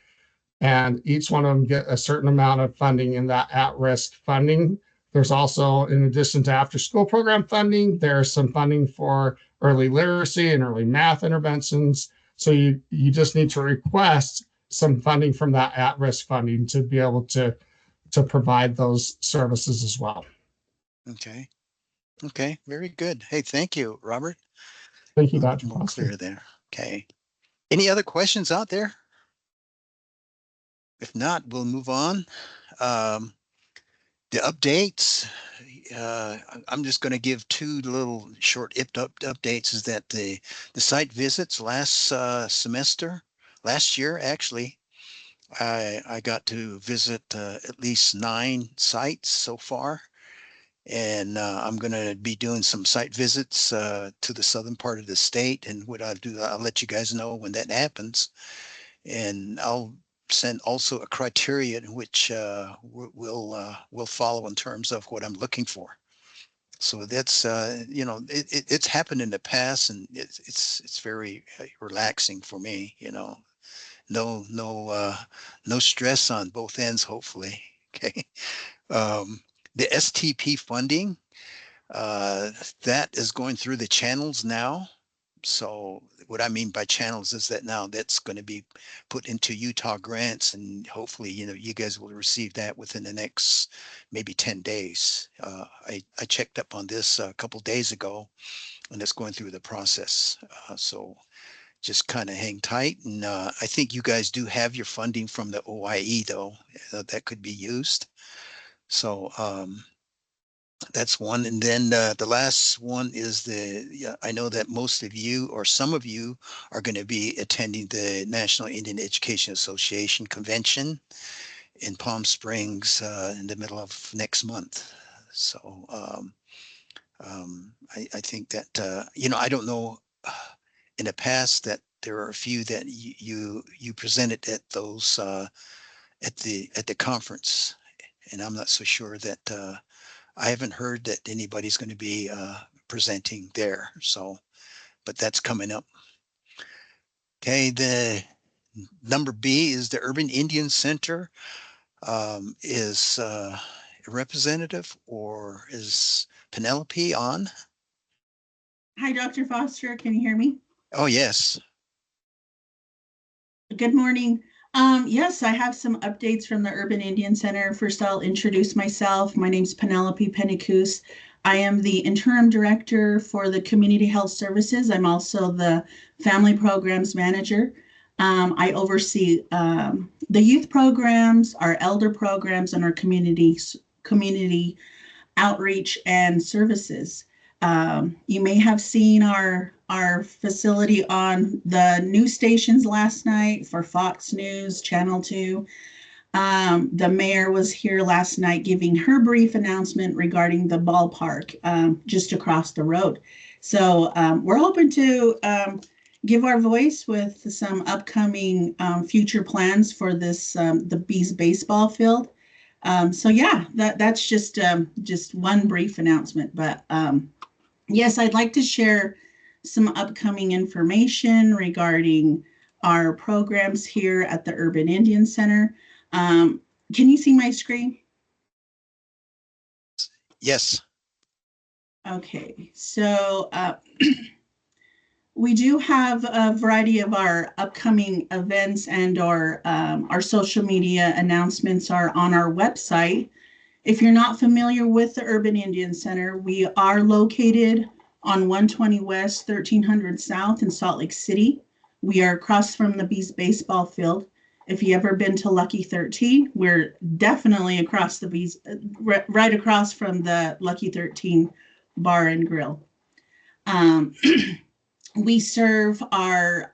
and each one of them get a certain amount of funding in that at-risk funding. There's also, in addition to after-school program funding, there's some funding for early literacy and early math interventions. So you just need to request some funding from that at-risk funding to be able to provide those services as well. Okay. Okay. Very good. Hey, thank you, Robert. Thank you, Dr. More Foster. clear there. Okay. Any other questions out there? If not, we'll move on. The updates, I'm just going to give two little short updates. Is that the site visits last year, actually, I got to visit at least 9 sites so far. And I'm going to be doing some site visits to the southern part of the state. And what I'll do, I'll let you guys know when that happens. And I'll send also a criteria in which we'll follow in terms of what I'm looking for. So that's, it's happened in the past, and it's very relaxing for me, no stress on both ends, hopefully. Okay. The STP funding, that is going through the channels now. So what I mean by channels is that now that's going to be put into Utah grants, and hopefully, you guys will receive that within the next maybe 10 days. I checked up on this a couple days ago, and it's going through the process. So just kind of hang tight. And I think you guys do have your funding from the OIE, though, that could be used. So that's one. And then the last one is I know that most of you or some of you are going to be attending the National Indian Education Association convention in Palm Springs in the middle of next month. So I think that, I don't know in the past that there are a few that you presented at those at the conference, and I'm not so sure that I haven't heard that anybody's going to be presenting there. So, but that's coming up. Okay, the number B is the Urban Indian Center. Is a representative, or is Penelope on? Hi, Dr. Foster. Can you hear me? Oh, yes. Good morning. Yes, I have some updates from the Urban Indian Center. First, I'll introduce myself. My name's Penelope Pennicus. I am the interim director for the Community Health Services. I'm also the Family Programs Manager. I oversee the youth programs, our elder programs, and our community outreach and services. You may have seen our facility on the news stations last night for Fox News, Channel 2. The mayor was here last night giving her brief announcement regarding the ballpark just across the road. So we're hoping to give our voice with some upcoming future plans for this, the Bees baseball field. So yeah, that's just one brief announcement, but yes, I'd like to share some upcoming information regarding our programs here at the Urban Indian Center. Can you see my screen? Yes. Okay, so we do have a variety of our upcoming events, and our social media announcements are on our website. If you're not familiar with the Urban Indian Center, we are located on 120 West, 1300 South in Salt Lake City. We are across from the Bees baseball field. If you ever been to Lucky 13, we're definitely across the Bees, right across from the Lucky 13 Bar and Grill. We serve our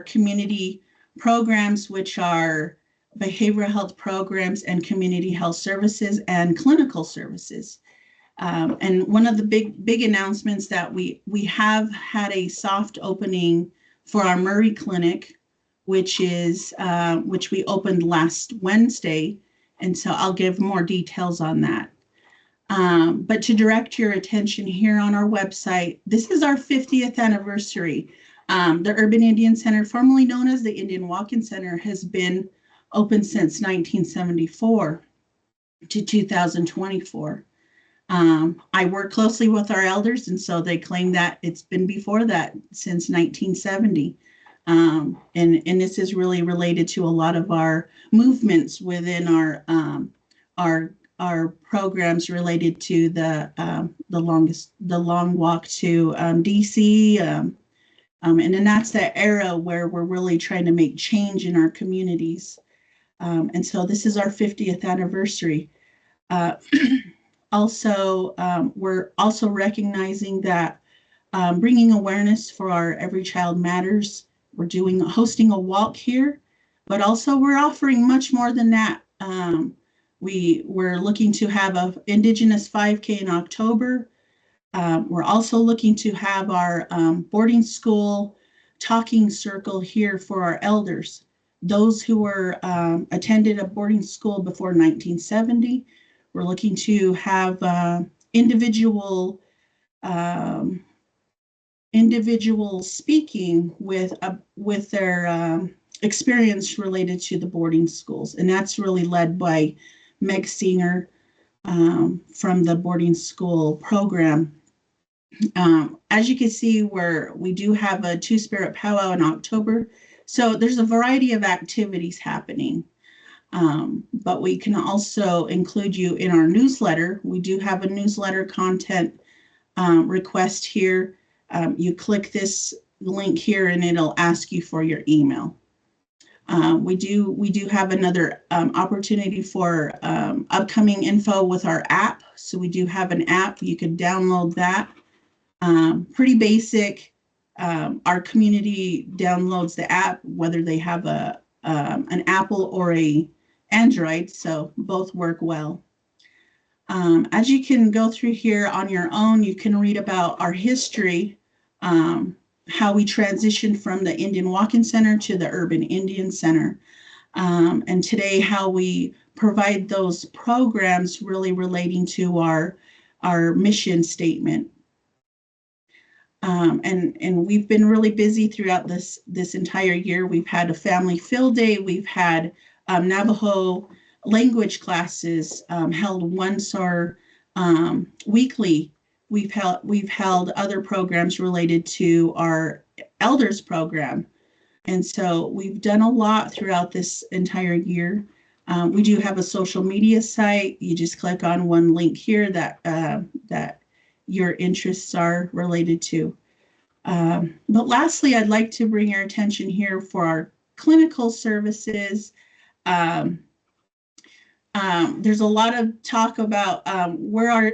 community programs, which are behavioral health programs and community health services and clinical services. And one of the big announcements that we have had a soft opening for our Murray Clinic, which we opened last Wednesday. And so I'll give more details on that. But to direct your attention here on our website, this is our 50th anniversary. The Urban Indian Center, formerly known as the Indian Walk-In Center, has been open since 1974 to 2024. I work closely with our elders, and so they claim that it's been before that, since 1970. And this is really related to a lot of our movements within our programs related to the long walk to DC. And then that's the era where we're really trying to make change in our communities. And so this is our 50th anniversary. Also, we're also recognizing that bringing awareness for our Every Child Matters. We're hosting a walk here, but also we're offering much more than that. We're looking to have an Indigenous 5K in October. We're also looking to have our boarding school talking circle here for our elders. Those who were attended a boarding school before 1970. We're looking to have individual individual speaking with their experience related to the boarding schools, and that's really led by Meg Singer from the boarding school program. As you can see, we do have a Two-Spirit powwow in October, so there's a variety of activities happening. But we can also include you in our newsletter. We do have a newsletter content request here. You click this link here and it'll ask you for your email. We do have another opportunity for upcoming info with our app. So we do have an app. You can download that. Pretty basic. Our community downloads the app, whether they have an Apple or a Android, so both work well. As you can go through here on your own, you can read about our history, how we transitioned from the Indian Walk-In Center to the Urban Indian Center, and today how we provide those programs really relating to our mission statement. And we've been really busy throughout this entire year. We've had a family field day. We've had Navajo language classes held once or weekly. We've held other programs related to our elders program. And so we've done a lot throughout this entire year. We do have a social media site. You just click on one link here that your interests are related to. But lastly, I'd like to bring your attention here for our clinical services. There's a lot of talk about where are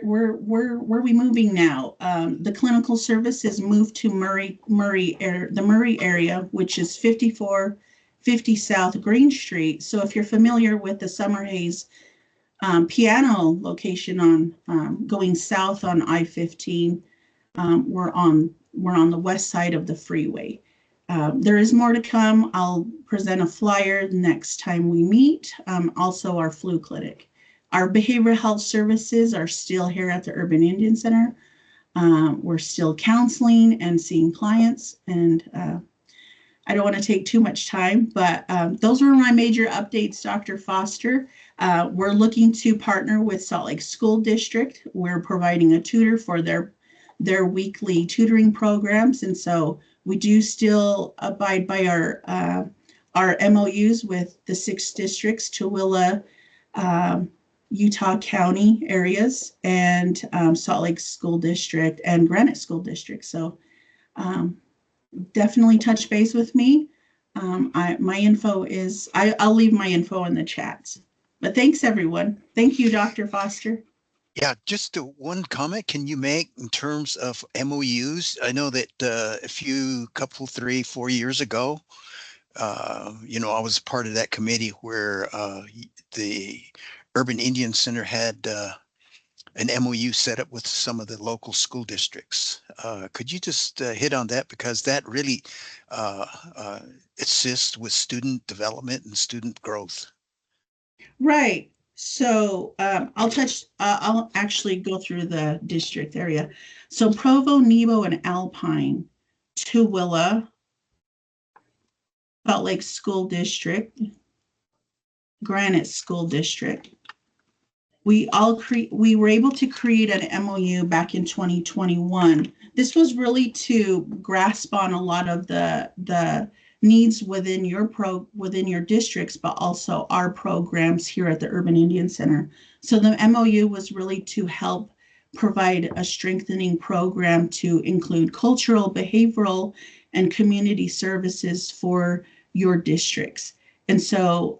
we moving now? The clinical services moved to the Murray area, which is 5450 South Green Street. So if you're familiar with the Summer Hayes piano location on going south on I-15, we're on the west side of the freeway. There is more to come. I'll present a flyer next time we meet. Also our flu clinic. Our behavioral health services are still here at the Urban Indian Center. We're still counseling and seeing clients, and I don't want to take too much time, but those were my major updates, Dr. Foster. We're looking to partner with Salt Lake School District. We're providing a tutor for their weekly tutoring programs, and so we do still abide by our MOUs with the 6 districts, Tooele, Utah County areas, and Salt Lake School District and Granite School District. So definitely touch base with me. My info is, I'll leave my info in the chats. But thanks, everyone. Thank you, Dr. Foster. Yeah, just one comment can you make in terms of MOUs? I know that a couple, 3, 4 years ago, I was part of that committee where the Urban Indian Center had an MOU set up with some of the local school districts. Could you just hit on that? Because that really assists with student development and student growth. Right. So I'll actually go through the district area. So Provo, Nebo, and Alpine, Tooele, Salt Lake School District, Granite School District. We were able to create an MOU back in 2021. This was really to grasp on a lot of the needs within your districts, but also our programs here at the Urban Indian Center. So the MOU was really to help provide a strengthening program to include cultural, behavioral, and community services for your districts. And so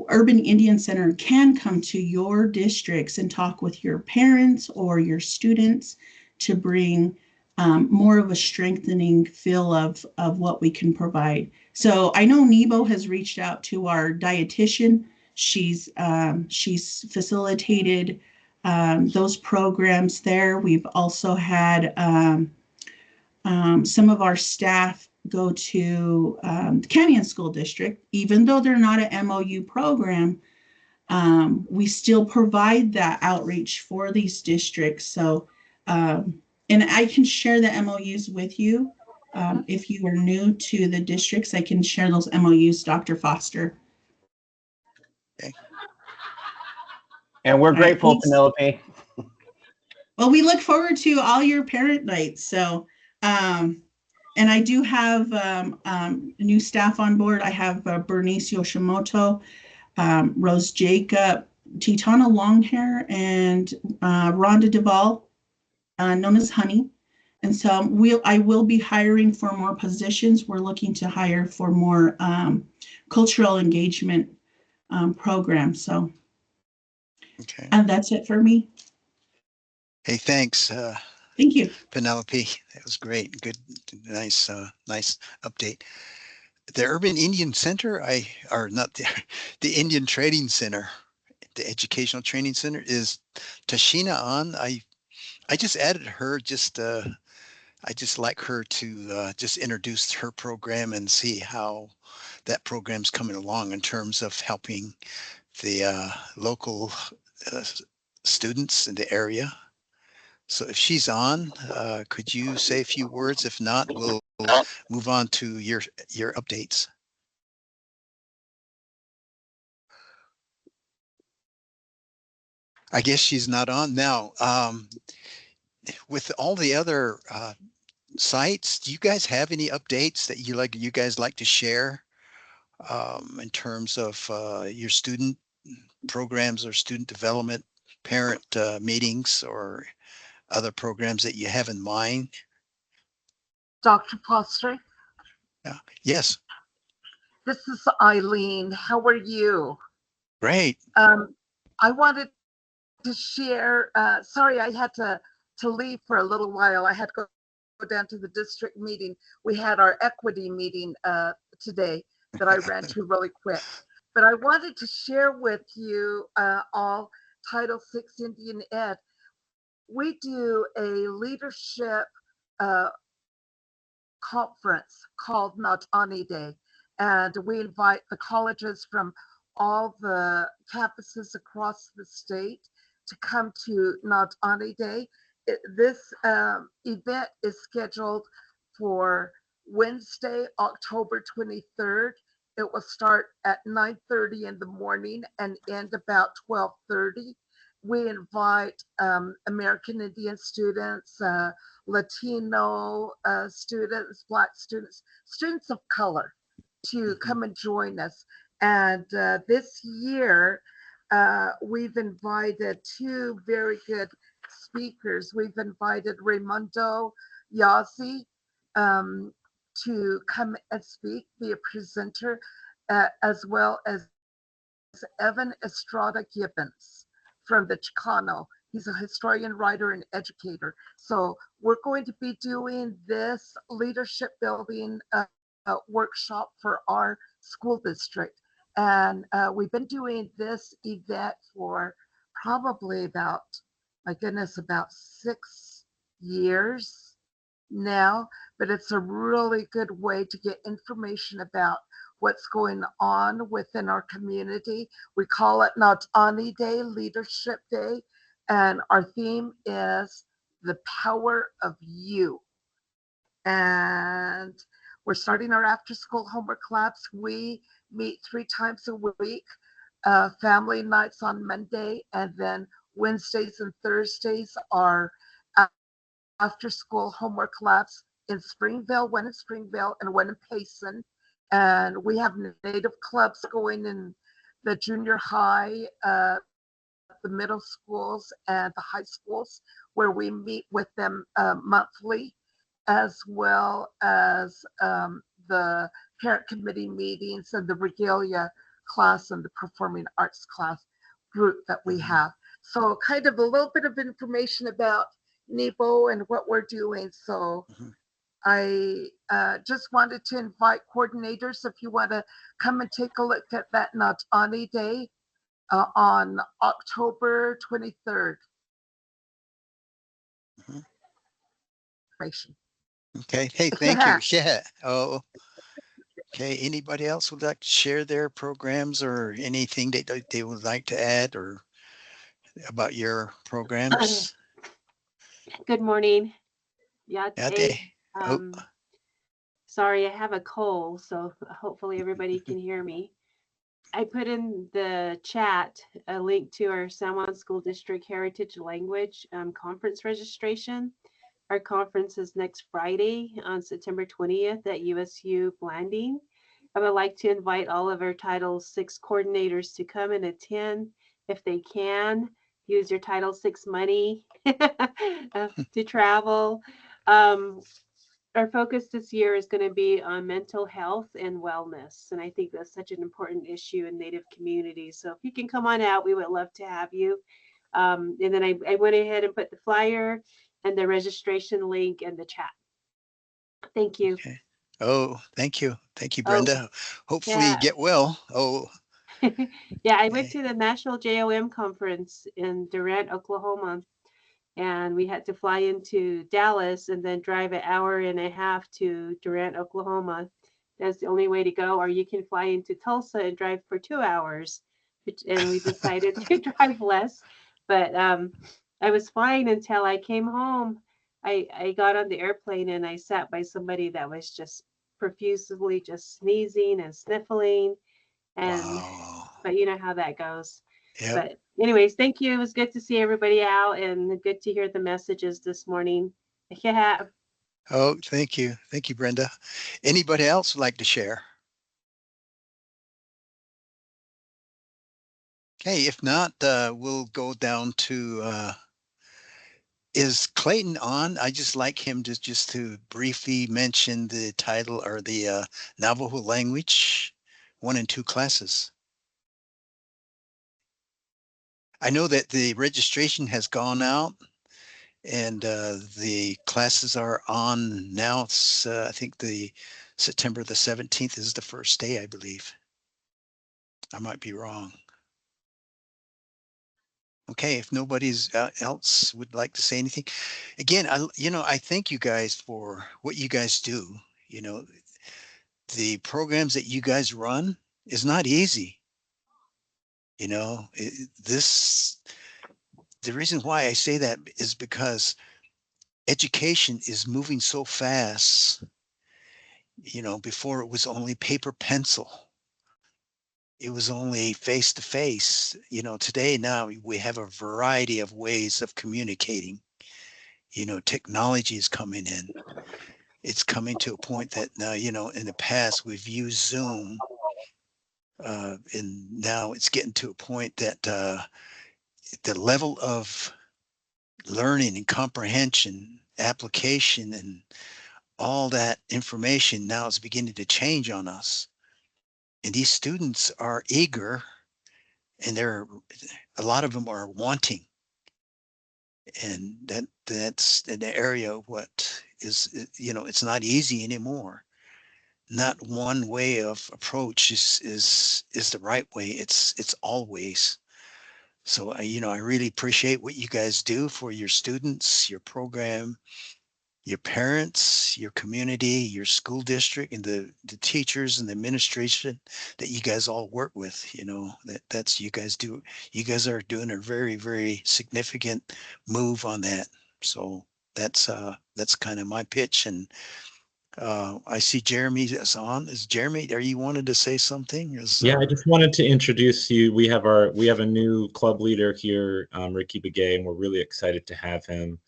Urban Indian Center can come to your districts and talk with your parents or your students to bring more of a strengthening feel of what we can provide. So I know Nebo has reached out to our dietitian. She's facilitated those programs there. We've also had some of our staff go to Canyon School District, even though they're not an MOU program. we still provide that outreach for these districts. So, and I can share the MOUs with you. If you are new to the districts, I can share those MOUs, Dr. Foster. Okay. And we're All right, grateful, thanks. Penelope. Well, we look forward to all your parent nights. So, and I do have new staff on board. I have Bernice Yoshimoto, Rose Jacob, Titana Longhair, and Rhonda Duvall, known as Honey. And so I will be hiring for more positions. We're looking to hire for more cultural engagement programs. So, Okay. and that's it for me. Hey, thanks, Thank you. Penelope. That was great. Good, nice, nice update. The Urban Indian Center, or not the Indian Trading Center, the Educational Training Center, is Tashina on? I just added her. I just like her to just introduce her program and see how that program's coming along in terms of helping the local uh, students in the area. So if she's on, could you say a few words? If not, we'll move on to your updates. I guess she's not on now. With all the other sites, do you guys have any updates that you guys like to share in terms of your student programs or student development, parent meetings, or other programs that you have in mind? Dr. Foster, Yeah. Yes. this is Eileen. How are you? Great. I wanted to share, sorry, I had to leave for a little while. I had to go down to the district meeting. We had our equity meeting today that I ran to really quick. But I wanted to share with you all Title VI Indian Ed. We do a leadership conference called Not Ani Day, and we invite the colleges from all the campuses across the state to come to Not Ani Day. This event is scheduled for Wednesday, October 23rd. It will start at 9:30 in the morning and end about 12:30. We invite American Indian students, Latino students, Black students, students of color to come and join us. And this year, we've invited two very good speakers. We've invited Raimundo Yazzie to come and speak, be a presenter, as well as Evan Estrada Gibbons from the Chicano. He's a historian, writer, and educator. So we're going to be doing this leadership building workshop for our school district. And we've been doing this event for probably about, my goodness, about 6 years now. But it's a really good way to get information about what's going on within our community. We call it Not Ani Day, Leadership Day, and our theme is the power of you. And we're starting our after school homework labs. We meet 3 times a week, family nights on Monday, and then Wednesdays and Thursdays are after school homework labs in Springville, one in Springville and one in Payson. And we have Native clubs going in the junior high, the middle schools, and the high schools, where we meet with them monthly, as well as the parent committee meetings and the regalia class and the performing arts class group that we have. So kind of a little bit of information about NEBO and what we're doing. So I just wanted to invite coordinators, if you want to come and take a look at that Not Ani Day on October 23rd. Okay. Hey, thank you. Yeah. Oh, Okay, anybody else would like to share their programs or anything they would like to add or about your programs? Good morning. Yeah, Ate? Oh, sorry, I have a cold, so hopefully everybody can hear me. I put in the chat a link to our San Juan School District Heritage Language conference registration. Our conference is next Friday on September 20th at USU Blanding. I would like to invite all of our Title VI coordinators to come and attend if they can. Use your Title VI money to travel. Our focus this year is going to be on mental health and wellness. And I think that's such an important issue in Native communities. So if you can come on out, we would love to have you. And then I went ahead and put the flyer and the registration link in the chat. Thank you. okay. Oh, thank you. Thank you, Oh, Brenda. Hopefully you yeah. get well. Oh, Yeah, I went to the National JOM conference in Durant, Oklahoma, and we had to fly into Dallas and then drive an hour and a half to Durant, Oklahoma. That's the only way to go, or you can fly into Tulsa and drive for 2 hours. And we decided to drive less, but I was fine until I came home. I got on the airplane and I sat by somebody that was just profusely just sneezing and sniffling, and wow. but you know how that goes. Yep. But anyways, thank you. It was good to see everybody out and good to hear the messages this morning. Yeah. Oh, thank you. Thank you, Brenda. Anybody else would like to share? Okay, if not, we'll go down to, is Clayton on? I just like him just to briefly mention the title or the Navajo language 1 and 2 classes. I know that the registration has gone out and the classes are on now. It's I think the September the 17th is the first day, I believe. I might be wrong. Okay, if nobody's else would like to say anything, again, I thank you guys for what you guys do. You know, the programs that you guys run is not easy. You know, the reason why I say that is because education is moving so fast. You know, before it was only paper pencil. It was only face to face. You know, today now we have a variety of ways of communicating. You know, technology is coming in. It's coming to a point that now, you know, in the past we've used Zoom, and now it's getting to a point that the level of learning and comprehension, application, and all that information now is beginning to change on us. And these students are eager, and a lot of them are wanting. And that's an area of what is, you know, it's not easy anymore. Not one way of approach is the right way. It's always. So I really appreciate what you guys do for your students, your program, your parents, your community, your school district, and the teachers and the administration that you guys all work with. You know, that's you guys are doing a very, very significant move on that. So that's kind of my pitch. And I see Jeremy is on. Is Jeremy, are you wanted to say something? Yeah, I just wanted to introduce you. We have a new club leader here, Ricky Begay, and we're really excited to have him.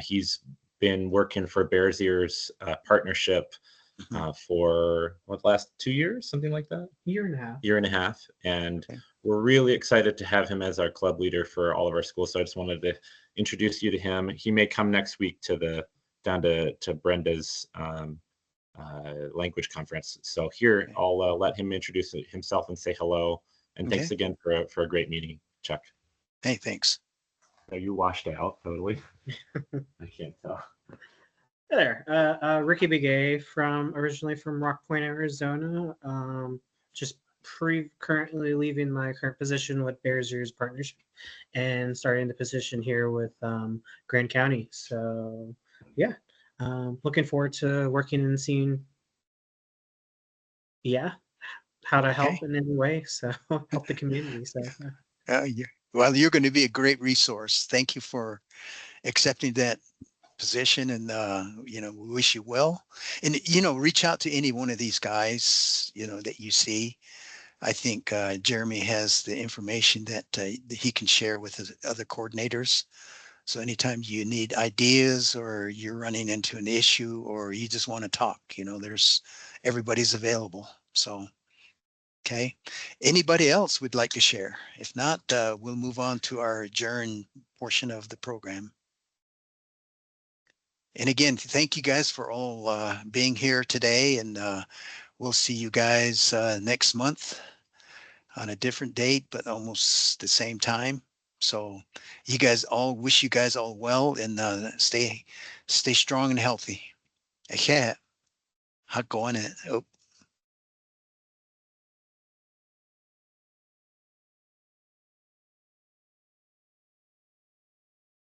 He's been working for Bears Ears partnership for last 2 years, something like that. Year and a half. Year and a half, and we're really excited to have him as our club leader for all of our schools. So I just wanted to introduce you to him. He may come next week down to Brenda's language conference. So here, I'll let him introduce himself and say hello. And thanks again for a great meeting, Chuck. Hey, thanks. Are you washed out totally? I can't tell. Hey there, Ricky Begay originally from Rock Point, Arizona. Just currently leaving my current position with Bears Ears Partnership and starting the position here with Grand County. So yeah, looking forward to working and seeing yeah, how to help Okay. in any way. So help the community. So Well, you're going to be a great resource. Thank you for accepting that position, and we wish you well. And reach out to any one of these guys that you see. I think Jeremy has the information that he can share with his other coordinators. So anytime you need ideas, or you're running into an issue, or you just want to talk, everybody's available. So, okay. Anybody else would like to share? If not, we'll move on to our adjourn portion of the program. And again, thank you guys for all being here today, and we'll see you guys next month on a different date, but almost the same time. So wish you guys all well, and stay strong and healthy. Okay. Hot going it. Oh.